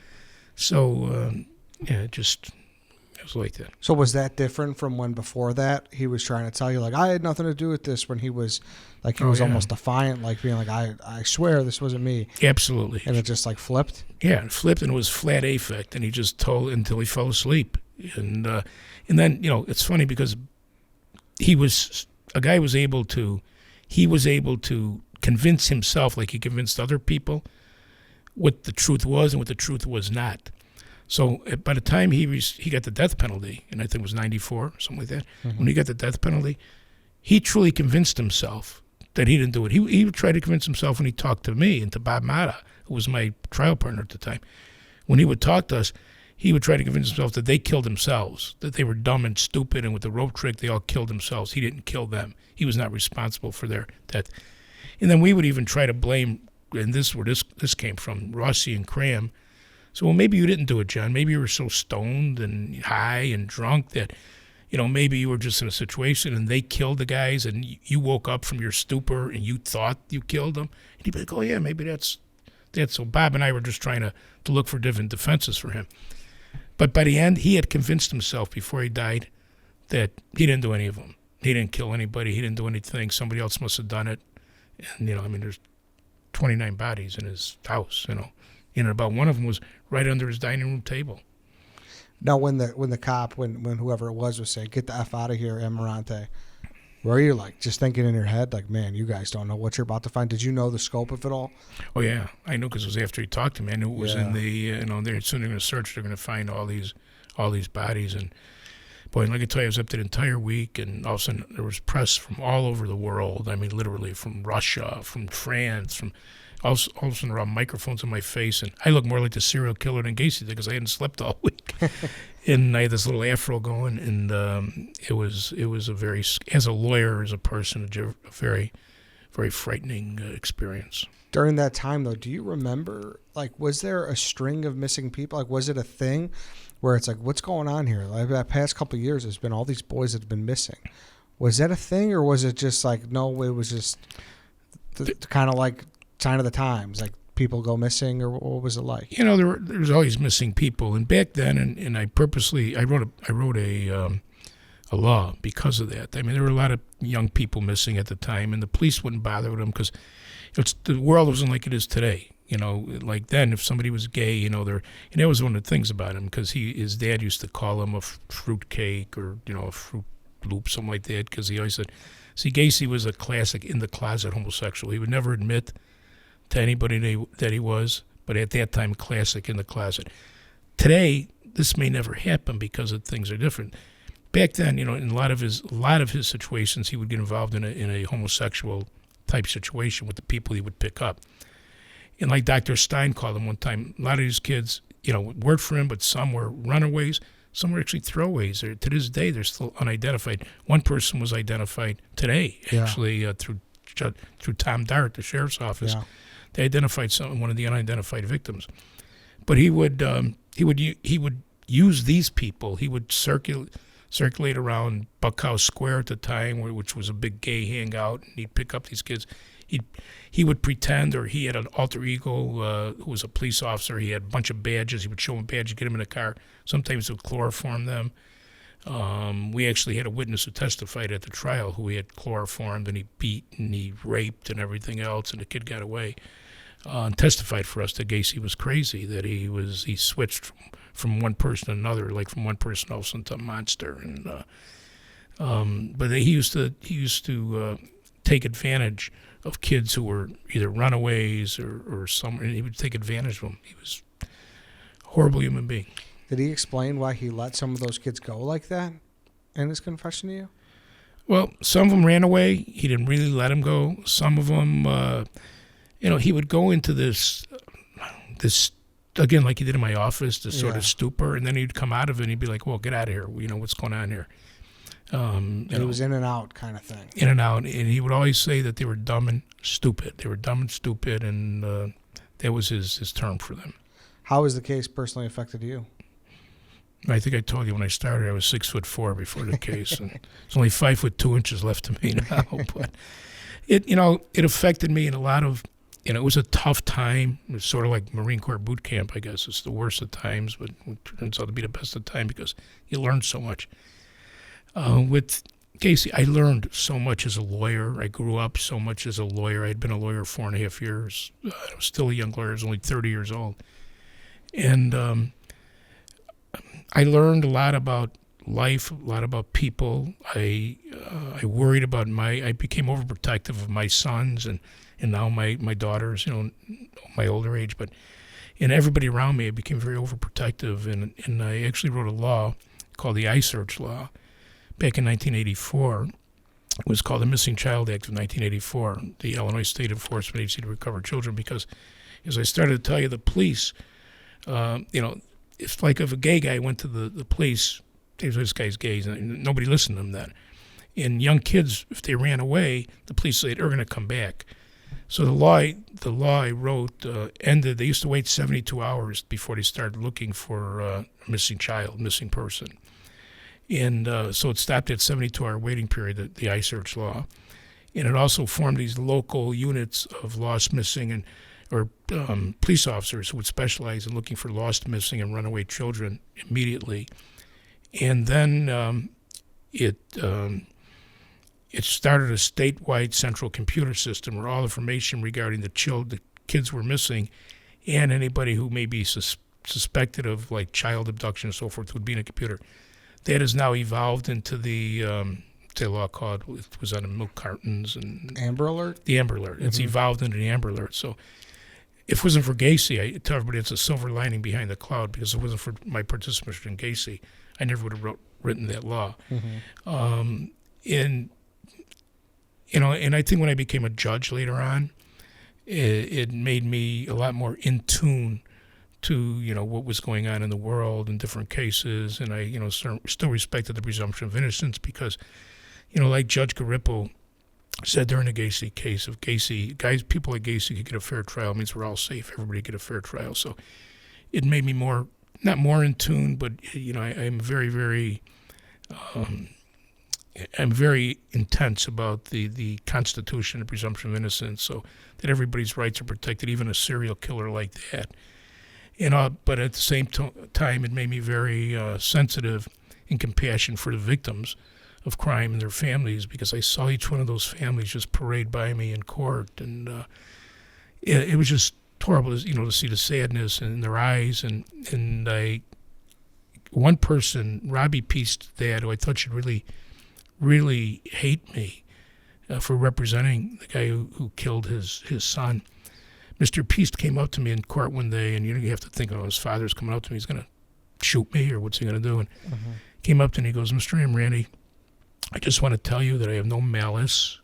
was like that. So was that different from when before that he was trying to tell you, like, I had nothing to do with this, when he was almost defiant, like being like, I swear this wasn't me. Absolutely. And it just flipped? Yeah, it flipped, and it was flat affect, and he just told until he fell asleep. And then, it's funny because he was able to convince himself, like he convinced other people, what the truth was and what the truth was not. So by the time he got the death penalty, and I think it was 94, something like that, when he got the death penalty, he truly convinced himself that he didn't do it. He tried to convince himself when he talked to me and to Bob Mata, who was my trial partner at the time. When he would talk to us, he would try to convince himself that they killed themselves, that they were dumb and stupid, and with the rope trick, they all killed themselves. He didn't kill them. He was not responsible for their death. And then we would even try to blame and this where this came from, Rossi and Cram. So, well, maybe you didn't do it, John. Maybe you were so stoned and high and drunk that, maybe you were just in a situation and they killed the guys and you woke up from your stupor and you thought you killed them. And he'd be like, oh, yeah, maybe that's. So Bob and I were just trying to look for different defenses for him. But by the end, he had convinced himself before he died that he didn't do any of them. He didn't kill anybody. He didn't do anything. Somebody else must have done it. And, there's 29 bodies in his house, And about one of them was right under his dining room table. Now, when the cop, when whoever it was saying, get the F out of here, Amarante, were you just thinking in your head, man, you guys don't know what you're about to find? Did you know the scope of it all? Oh, yeah. I know because it was after he talked to me. I knew it was in the, they're soon going to search. They're going to find all these bodies. And, boy, and like I tell you, I was up there the entire week, and all of a sudden there was press from all over the world. I mean, literally from Russia, from France, from all of a sudden there were microphones in my face, and I looked more like the serial killer than Gacy did because I hadn't slept all week. And I had this little afro going, and it was a very, as a lawyer, as a person, a very, very frightening experience. During that time, though, do you remember, was there a string of missing people? Was it a thing where it's what's going on here? That past couple of years, there's been all these boys that have been missing. Was that a thing, or was it just no, it was just kind of sign of the times, people go missing, or what was it like? There's always missing people, and back then, and I purposely I wrote a law because of that. I mean, there were a lot of young people missing at the time, and the police wouldn't bother with them because the world wasn't like it is today. Like then, if somebody was gay, and that was one of the things about him because his dad used to call him a fruit cake or a fruit loop, something like that, because he always said, see, Gacy was a classic in the closet homosexual. He would never admit to anybody that he was, but at that time, classic in the closet. Today, this may never happen because things are different. Back then, in a lot of his situations, he would get involved in a homosexual type situation with the people he would pick up. And like Dr. Stein called him one time, a lot of these kids, worked for him, but some were runaways, some were actually throwaways. To this day, they're still unidentified. One person was identified today, actually, through Tom Dart, the sheriff's office. Yeah. They identified one of the unidentified victims, but he would use these people. He would circulate around Buckhouse Square at the time, which was a big gay hangout, and he'd pick up these kids. He would pretend, or he had an alter ego who was a police officer. He had a bunch of badges. He would show them badges, get them in a car. Sometimes he would chloroform them. We actually had a witness who testified at the trial who he had chloroformed, and he beat and he raped and everything else, and the kid got away. And testified for us that Gacy was crazy, that he switched from one person to another, from one person all of a sudden to a monster. And but he used to take advantage of kids who were either runaways or some, and he would take advantage of them. He was a horrible human being. Did he explain why he let some of those kids go like that in his confession to you? Well, some of them ran away. He didn't really let them go. Some of them, he would go into this again, like he did in my office, this sort of stupor, and then he'd come out of it and he'd be like, well, get out of here. What's going on here? And it was in and out kind of thing. In and out. And he would always say that they were dumb and stupid. They were dumb and stupid, and that was his term for them. How has the case personally affected you? I think I told you when I started I was 6'4" before the case, and there's only 5'2" left to me now. But it affected me in a lot of, it was a tough time. It was sort of like Marine Corps boot camp, I guess. It's the worst of times, but it turns out to be the best of time because you learn so much. With Gacy, I learned so much as a lawyer. I grew up so much as a lawyer. I had been a lawyer 4.5 years. I was still a young lawyer. I was only 30 years old. And I learned a lot about life, a lot about people. I worried about I became overprotective of my sons and now my daughters, my older age. But and everybody around me, I became very overprotective. And I actually wrote a law called the I-Search Law back in 1984. It was called the Missing Child Act of 1984, the Illinois State Enforcement Agency to Recover Children, because as I started to tell you, the police, it's like if a gay guy went to the police, this guy's gay, and nobody listened to him then. And young kids, if they ran away, the police say they're going to come back. So the law I wrote ended. They used to wait 72 hours before they started looking for a missing child, missing person. And so it stopped at 72-hour waiting period, the iSearch law. And it also formed these local units of lost, missing, or police officers who would specialize in looking for lost, missing, and runaway children immediately. And then it started a statewide central computer system where all information regarding the kids were missing, and anybody who may be suspected of like child abduction and so forth would be in a computer. That has now evolved into the law called, it was on the milk cartons and Amber Alert. The Amber Alert. It's evolved into the Amber Alert. So if it wasn't for Gacy, I tell everybody it's a silver lining behind the cloud, because if it wasn't for my participation in Gacy, I never would have written that law. And I think when I became a judge later on, it made me a lot more in tune to what was going on in the world in different cases, and I still respected the presumption of innocence, because like Judge Garippo said during the Gacy case, if people like Gacy could get a fair trial, it means we're all safe. Everybody get a fair trial. So it made me not more in tune, but I'm very, very I'm very intense about the Constitution and presumption of innocence, so that everybody's rights are protected, even a serial killer like that. But at the same time, it made me very sensitive and compassionate for the victims of crime and their families, because I saw each one of those families just parade by me in court, and it was just horrible, to see the sadness in their eyes. And one person, Robbie Peast's dad, who I thought should really, really hate me for representing the guy who killed his son. Mr. Peast came up to me in court one day, and you have to think, his father's coming up to me, he's going to shoot me, or what's he going to do? And came up to me, he goes, Mr. Amirante, I just want to tell you that I have no malice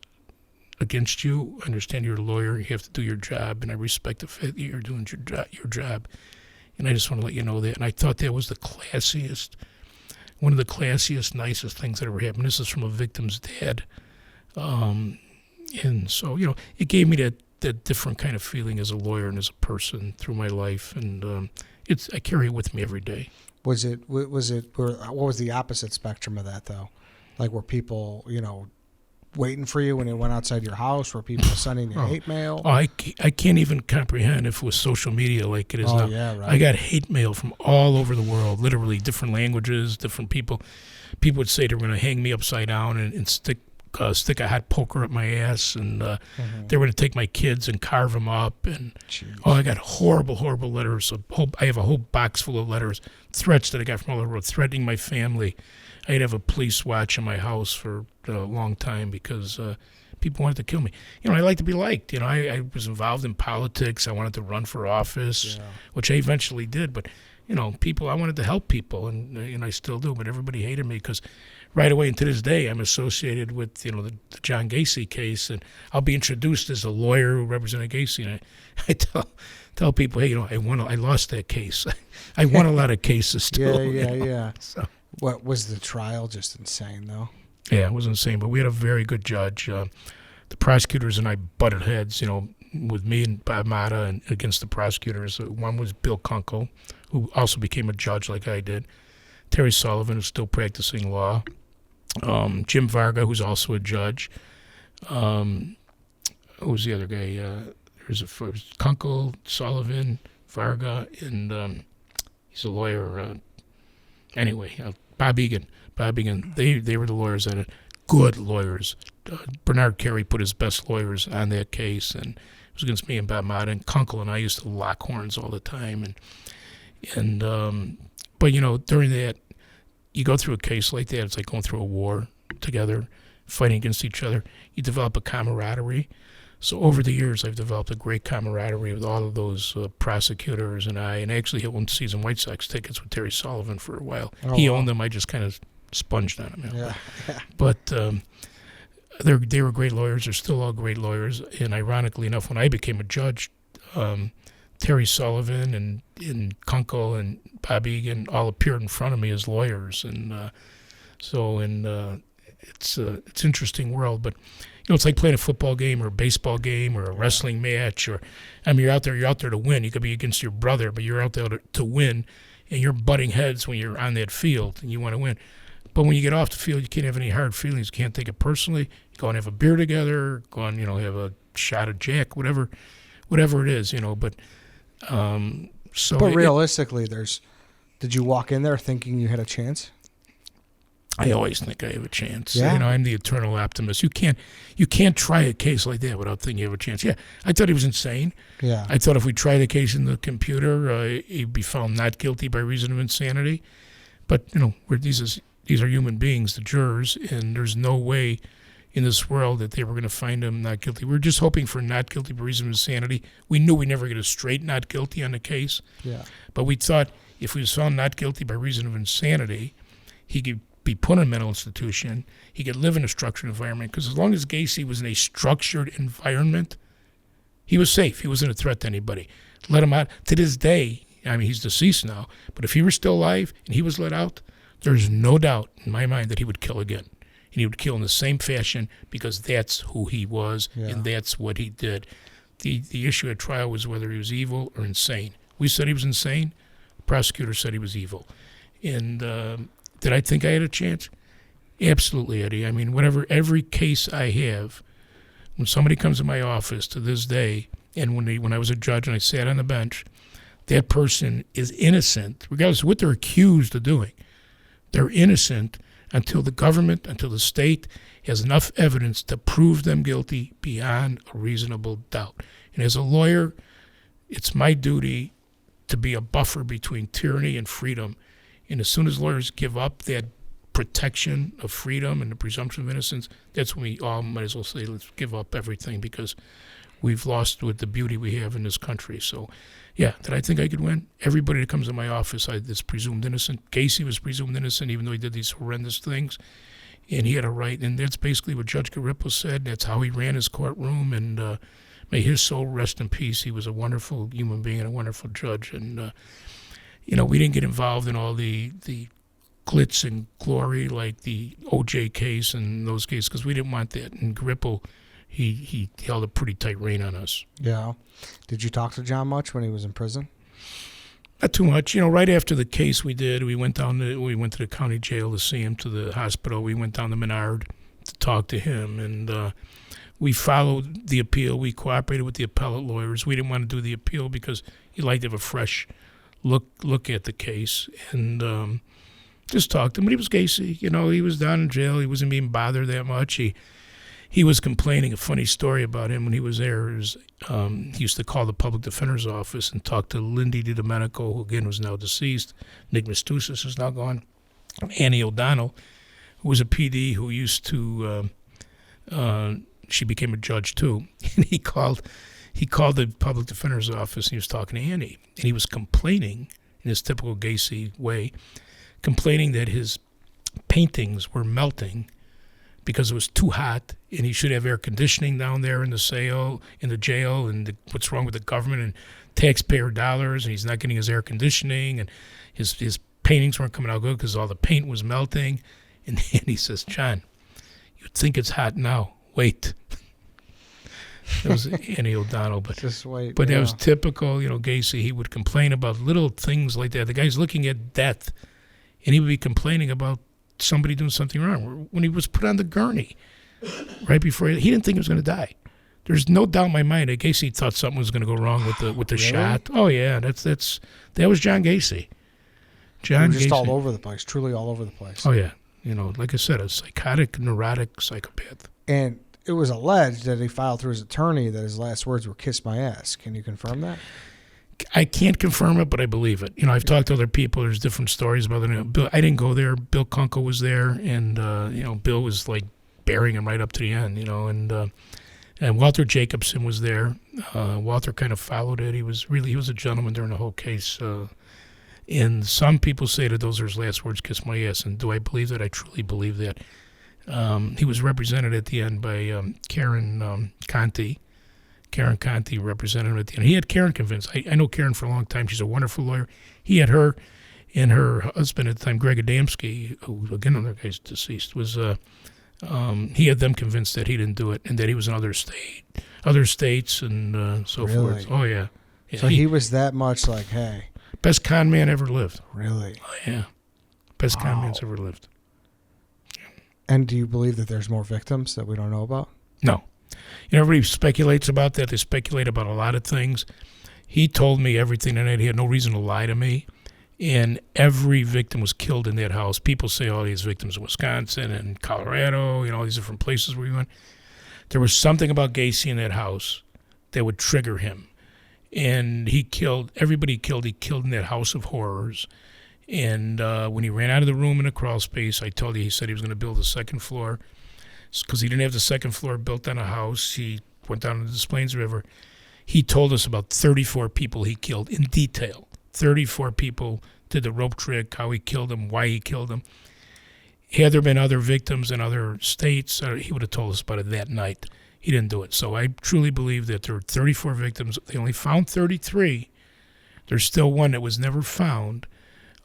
against you. I understand you're a lawyer, you have to do your job, and I respect the fact that you're doing your job. And I just want to let you know that. And I thought that was one of the classiest, nicest things that ever happened. This is from a victim's dad. And so, it gave me that different kind of feeling as a lawyer and as a person through my life, and I carry it with me every day. What was the opposite spectrum of that, though? Like, were people, waiting for you when you went outside your house? Were people sending you hate mail? Oh, I can't even comprehend if it was social media like it is now. Yeah, right. I got hate mail from all over the world, literally different languages, different people. People would say they were going to hang me upside down and stick a hot poker up my ass, and they were going to take my kids and carve them up. And I got horrible, horrible letters. I have a whole box full of letters, threats that I got from all over the world, threatening my family. I'd have a police watch in my house for a long time because people wanted to kill me. I like to be liked. I was involved in politics. I wanted to run for office, which I eventually did. But I wanted to help people, and I still do. But everybody hated me because right away, and to this day, I'm associated with the John Gacy case, and I'll be introduced as a lawyer who represented Gacy, and I tell people, hey, I lost that case. I won a lot of cases too. Yeah. So. What was the trial? Just insane, though. Yeah, it was insane. But we had a very good judge. The prosecutors and I butted heads, with me and Bob Mata and against the prosecutors. One was Bill Kunkel, who also became a judge like I did. Terry Sullivan, who's still practicing law. Jim Varga, who's also a judge. Who was the other guy? There's Kunkel, Sullivan, Varga, and he's a lawyer. Anyway, Bob Egan. They were the lawyers on it. Good lawyers. Bernard Carey put his best lawyers on that case, and it was against me and Bob Mata. And Kunkel and I used to lock horns all the time. But during that, you go through a case like that. It's like going through a war together, fighting against each other. You develop a camaraderie. So over the years, I've developed a great camaraderie with all of those prosecutors and I actually hit one season White Sox tickets with Terry Sullivan for a while. He owned them. I just kind of sponged on them. Yeah. But they were great lawyers. They're still all great lawyers. And ironically enough, when I became a judge, Terry Sullivan and Kunkel and Bob Egan all appeared in front of me as lawyers. And it's an interesting world. But it's like playing a football game or a baseball game or a wrestling match. Or, I mean, you're out there to win. You could be against your brother, but you're out there to win, and you're butting heads when you're on that field and you want to win. But when you get off the field, you can't have any hard feelings. You can't take it personally. You go and have a beer together. Go and have a shot of Jack, whatever it is. But so. But realistically, did you walk in there thinking you had a chance? I always think I have a chance. Yeah. I'm the eternal optimist. You can't try a case like that without thinking you have a chance. Yeah, I thought he was insane. Yeah. I thought if we tried a case in the computer, he'd be found not guilty by reason of insanity. But these are human beings, the jurors, and there's no way in this world that they were going to find him not guilty. We were just hoping for not guilty by reason of insanity. We knew we'd never get a straight not guilty on the case. Yeah. But we thought if he was found not guilty by reason of insanity, he could be put in a mental institution. He could live in a structured environment, because as long as Gacy was in a structured environment, he was safe. He wasn't a threat to anybody. Let him out. To this day, I mean, he's deceased now, but if he were still alive and he was let out, there's no doubt in my mind that he would kill again. And he would kill in the same fashion, because that's who he was, and that's what he did. The issue at trial was whether he was evil or insane. We said he was insane. The prosecutor said he was evil. And did I think I had a chance? Absolutely, Eddie. I mean, every case I have, when somebody comes to my office to this day, and when I was a judge and I sat on the bench, that person is innocent, regardless of what they're accused of doing. They're innocent until the government, until the state has enough evidence to prove them guilty beyond a reasonable doubt. And as a lawyer, it's my duty to be a buffer between tyranny and freedom. And as soon as lawyers give up that protection of freedom and the presumption of innocence, that's when we all might as well say, let's give up everything, because we've lost with the beauty we have in this country. So, yeah, did I think I could win? Everybody that comes to my office is presumed innocent. Gacy was presumed innocent, even though he did these horrendous things. And he had a right, and that's basically what Judge Garippo said. That's how he ran his courtroom, and may his soul rest in peace. He was a wonderful human being and a wonderful judge. And, we didn't get involved in all the glitz and glory like the O.J. case and those cases, because we didn't want that. And Garippo, he held a pretty tight rein on us. Yeah. Did you talk to John much when he was in prison? Not too much. Right after the case we went to the county jail to see him, to the hospital. We went down to Menard to talk to him, and we followed the appeal. We cooperated with the appellate lawyers. We didn't want to do the appeal because he liked to have a fresh look at the case, and just talked to him. But he was Gacy. He was down in jail. He wasn't being bothered that much. He was complaining. A funny story about him when he was there is he used to call the public defender's office and talk to Lindy DiDomenico, who again was now deceased. Nick Mistoussis is now gone. Annie O'Donnell, who was a PD who used to, she became a judge too. And he called the public defender's office, and he was talking to Annie. And he was complaining, in his typical Gacy way, complaining that his paintings were melting because it was too hot, and he should have air conditioning down there in the jail, and what's wrong with the government and taxpayer dollars, and he's not getting his air conditioning, and his paintings weren't coming out good because all the paint was melting. And then he says, "John, you'd think it's hot now. Wait." That was Annie O'Donnell, but Just wait. that was typical, Gacy. He would complain about little things like that. The guy's looking at death, and he would be complaining about somebody doing something wrong. When he was put on the gurney, right before he didn't think he was going to die. There's no doubt in my mind that Gacy thought something was going to go wrong with the Really? shot. Oh yeah, that was John Gacy. He was just Gacy. all over the place, truly all over the place. Oh yeah, like I said, a psychotic, neurotic psychopath. And it was alleged that he filed through his attorney that his last words were "kiss my ass." Can you confirm that? I can't confirm it, but I believe it. I've talked to other people. There's different stories about it. Bill, I didn't go there. Bill Kunkel was there, and Bill was like burying him right up to the end. And Walter Jacobson was there. Walter kind of followed it. He was a gentleman during the whole case. And some people say that those are his last words, "kiss my ass." And do I believe that? I truly believe that. He was represented at the end by Karen Conti. Karen Conti represented him at the end. He had Karen convinced. I know Karen for a long time. She's a wonderful lawyer. He had her and her husband at the time, Greg Adamski, who, again, another guy's deceased, was He had them convinced that he didn't do it and that he was in other states and so Really? forth. Oh, yeah. So he was that much like, hey. Best con man ever lived. Really? Oh, yeah. Best con man's ever lived. And do you believe that there's more victims that we don't know about? No. Everybody speculates about that. They speculate about a lot of things. He told me everything that night. He had no reason to lie to me. And every victim was killed in that house. People say all these victims in Wisconsin and Colorado, all these different places where he went. There was something about Gacy in that house that would trigger him. And he killed everybody he killed in that house of horrors. And when he ran out of the room in a crawl space, I told you, he said he was going to build a second floor because he didn't have the second floor built on a house. He went down to the Des Plaines River. He told us about 34 people he killed in detail. 34 people, did the rope trick, how he killed them, why he killed them. Had there been other victims in other states, he would have told us about it that night. He didn't do it. So I truly believe that there were 34 victims. They only found 33. There's still one that was never found.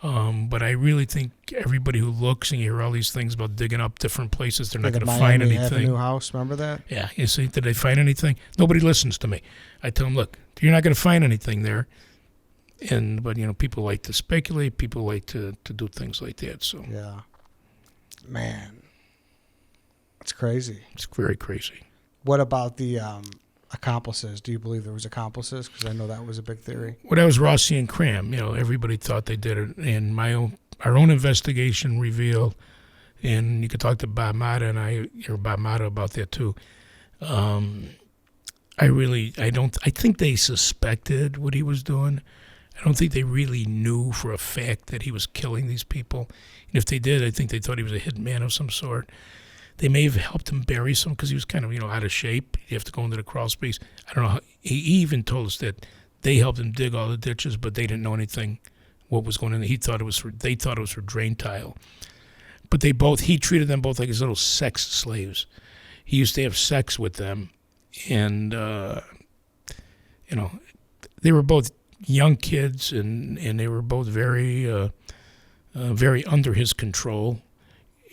But I really think everybody who looks and you hear all these things about digging up different places, they're not going to find anything. Avenue house, remember that? Yeah. You see, did they find anything? Nobody listens to me. I tell them, look, you're not going to find anything there. But people like to speculate. People like to do things like that. So yeah, man, it's crazy. It's very crazy. What about the accomplices? Do you believe there was accomplices? Because I know that was a big theory. Well, that was Rossi and Cram. Everybody thought they did it, and our own investigation revealed. And you could talk to Bob Mata about that too. I think they suspected what he was doing. I don't think they really knew for a fact that he was killing these people. And if they did, I think they thought he was a hitman of some sort. They may have helped him bury some because he was kind of, out of shape. You have to go into the crawl space. I don't know how. He even told us that they helped him dig all the ditches, but they didn't know anything what was going on. They thought it was for drain tile. But he treated them both like his little sex slaves. He used to have sex with them. And, they were both young kids, and they were both very, very under his control.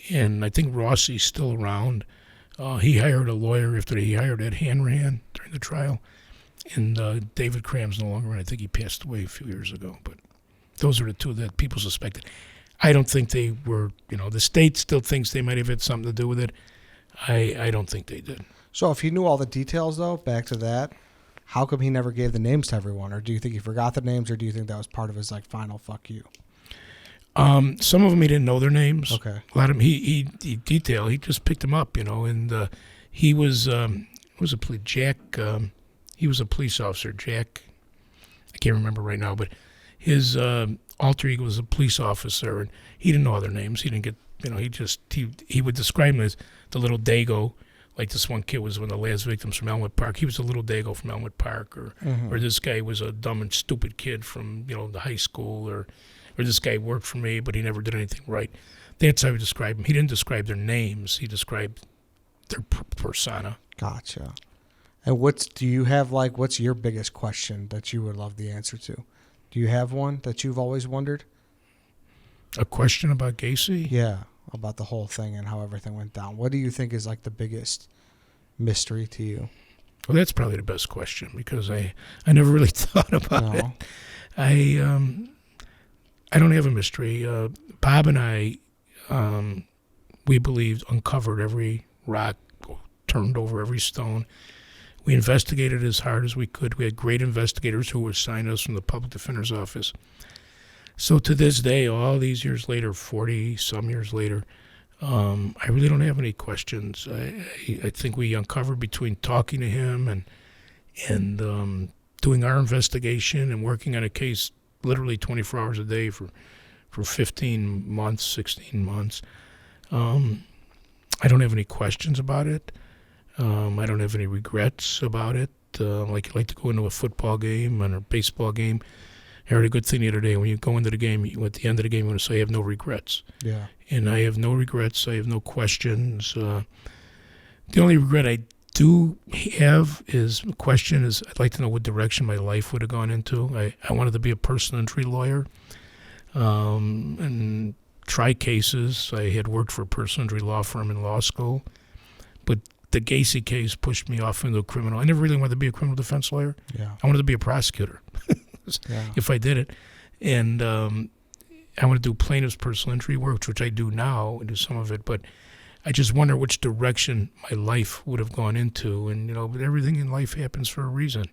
And I think Rossi's still around. He hired a lawyer after he hired Ed Hanrahan during the trial. And David Cram's no longer around. I think he passed away a few years ago. But those are the two that people suspected. I don't think they were, the state still thinks they might have had something to do with it. I don't think they did. So if he knew all the details, though, back to that, how come he never gave the names to everyone? Or do you think he forgot the names, or do you think that was part of his final fuck you? Some of them he didn't know their names. Okay. A lot of them he detailed. He just picked them up, and he was Jack. He was a police officer. Jack, I can't remember right now, but his alter ego was a police officer, and he didn't know other names. He didn't get, he would describe him as the little Dago. Like this one kid was one of the last victims from Elmwood Park. He was a little Dago from Elmwood Park, or this guy was a dumb and stupid kid from the high school, or this guy worked for me, but he never did anything right. That's how he described them. He didn't describe their names. He described their persona. Gotcha. And what's your biggest question that you would love the answer to? Do you have one that you've always wondered? A question about Gacy? Yeah, about the whole thing and how everything went down. What do you think is the biggest mystery to you? Well, that's probably the best question because I never really thought about it. I don't have a mystery. Bob and I, we believed, uncovered every rock, turned over every stone. We investigated as hard as we could. We had great investigators who assigned us from the public defender's office. So to this day, all these years later, 40-some years later, I really don't have any questions. I think we uncovered between talking to him and doing our investigation and working on a case literally 24 hours a day for 15 months, 16 months. I don't have any questions about it. I don't have any regrets about it. Like to go into a football game and a baseball game. I heard a good thing the other day. When you go into the game, at the end of the game, you want to say, I have no regrets. Yeah. And I have no regrets. I have no questions. The only regret I do have is I'd like to know what direction my life would have gone into. I wanted to be a personal injury lawyer. And try cases. I had worked for a personal injury law firm in law school, but the Gacy case pushed me off into a criminal. I never really wanted to be a criminal defense lawyer. Yeah. I wanted to be a prosecutor if I did it. And I want to do plaintiff's personal injury work, which I do now. I do some of it, but I just wonder which direction my life would have gone into. And, but everything in life happens for a reason.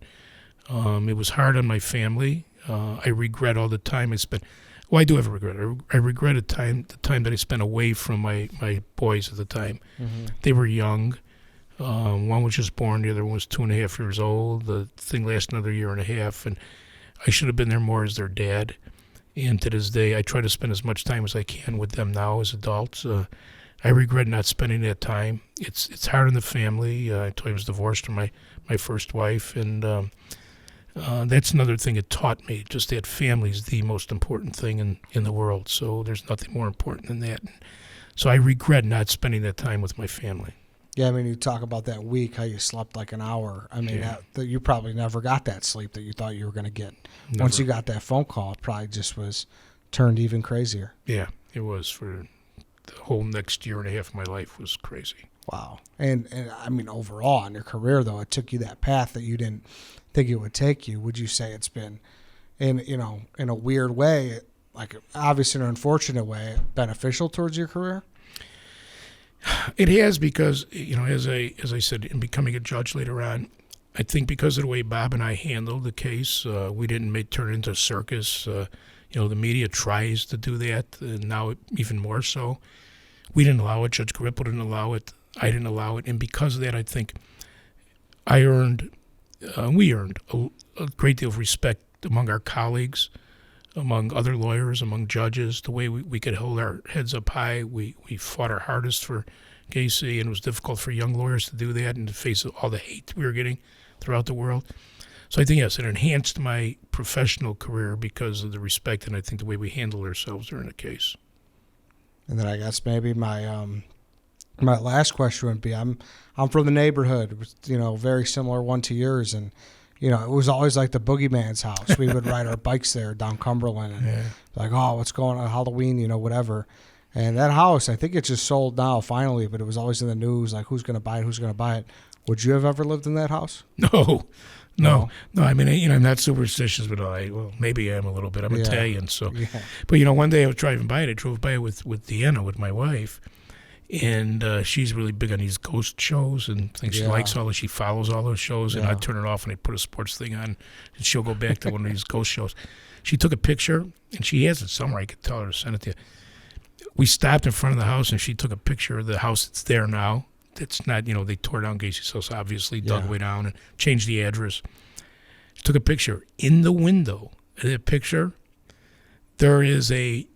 It was hard on my family. I regret all the time I spent. Well, I do have a regret. I regret the time that I spent away from my boys at the time. Mm-hmm. They were young. One was just born. The other one was 2.5 years old. The thing lasted another 1.5 years. And I should have been there more as their dad. And to this day, I try to spend as much time as I can with them now as adults. I regret not spending that time. It's hard on the family. I told you I was divorced from my first wife. And that's another thing it taught me, just that family is the most important thing in the world. So there's nothing more important than that. So I regret not spending that time with my family. Yeah, I mean, you talk about that week, how you slept like an hour. I mean, that you probably never got that sleep that you thought you were going to get. Never. Once you got that phone call, it probably just was turned even crazier. Yeah, it was. For the whole next 1.5 years of my life was crazy. Wow. And I mean, overall in your career, though, it took you that path that you didn't think it would take you. Would you say it's been, in a weird way, like obviously in an unfortunate way, beneficial towards your career? It has, because as I said, in becoming a judge later on, I think because of the way Bob and I handled the case, we didn't turn it into a circus. The media tries to do that, and now even more so. We didn't allow it. Judge Gripple didn't allow it. I didn't allow it, and because of that, I think we earned a great deal of respect among our colleagues, among other lawyers, among judges, the way we could hold our heads up high. We fought our hardest for Gacy, and it was difficult for young lawyers to do that and to face all the hate we were getting throughout the world. So I think, yes, it enhanced my professional career because of the respect and I think the way we handled ourselves during the case. And then I guess maybe my last question would be, I'm from the neighborhood, it was, very similar one to yours, and it was always like the boogeyman's house. We would ride our bikes there down Cumberland and like, oh, what's going on, Halloween, whatever. And that house, I think it just sold now finally, but it was always in the news, like who's going to buy it, Would you have ever lived in that house? No. I mean, I'm not superstitious, but maybe I am a little bit. I'm Italian, so. Yeah. But one day I was driving by it. I drove by it with Deanna, with my wife, and she's really big on these ghost shows and things. She likes all. She follows all those shows, and I turn it off and I put a sports thing on, and she'll go back to one of these ghost shows. She took a picture, and she has it somewhere. I could tell her to send it to you. We stopped in front of the house, and she took a picture of the house that's there now. It's not, they tore down Gacy's house, obviously, dug way down and changed the address. She took a picture. In the window of that picture, there is a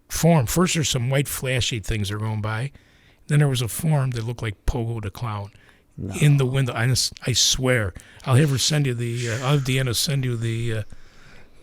form. First, there's some white flashy things that are going by. Then there was a form that looked like Pogo the Clown in the window. I swear. I'll have her send you I'll have Deanna send you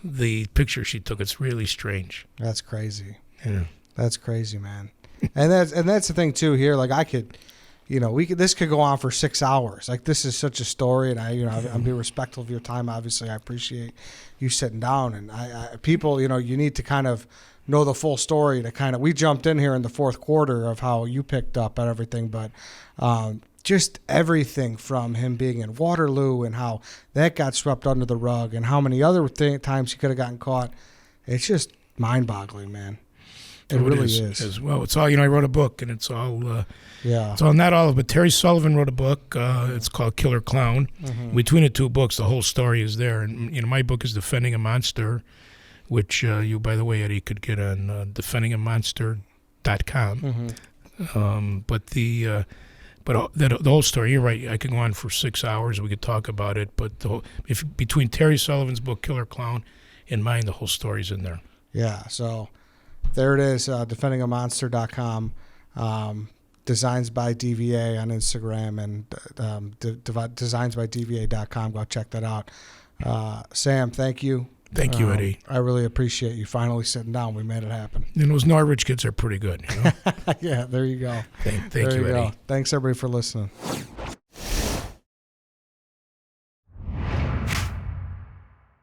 the picture she took. It's really strange. That's crazy. Yeah. That's crazy, man. And that's the thing too here. Like I could, this could go on for 6 hours. Like this is such a story, and I'm being respectful of your time. Obviously, I appreciate you sitting down. And I people, you need to kind of know the full story to kind of. We jumped in here in the fourth quarter of how you picked up and everything, but just everything from him being in Waterloo and how that got swept under the rug, and how many other times he could have gotten caught. It's just mind-boggling, man. It really is. As well. It's all, I wrote a book, and it's all, it's all, not all of it, but Terry Sullivan wrote a book. It's called Killer Clown. Mm-hmm. Between the two books, the whole story is there. And, my book is Defending a Monster, which you, by the way, Eddie, could get on defendingamonster.com. Mm-hmm. But the whole story, you're right, I could go on for 6 hours. We could talk about it. But between Terry Sullivan's book, Killer Clown, and mine, the whole story's in there. Yeah, so there it is, defendingamonster.com, Designs by DVA on Instagram, and designsbydva.com. Go check that out. Sam, thank you. Thank you, Eddie. I really appreciate you finally sitting down. We made it happen. And those Norwich kids are pretty good. Yeah, there you go. Thank you, Eddie. Thanks, everybody, for listening.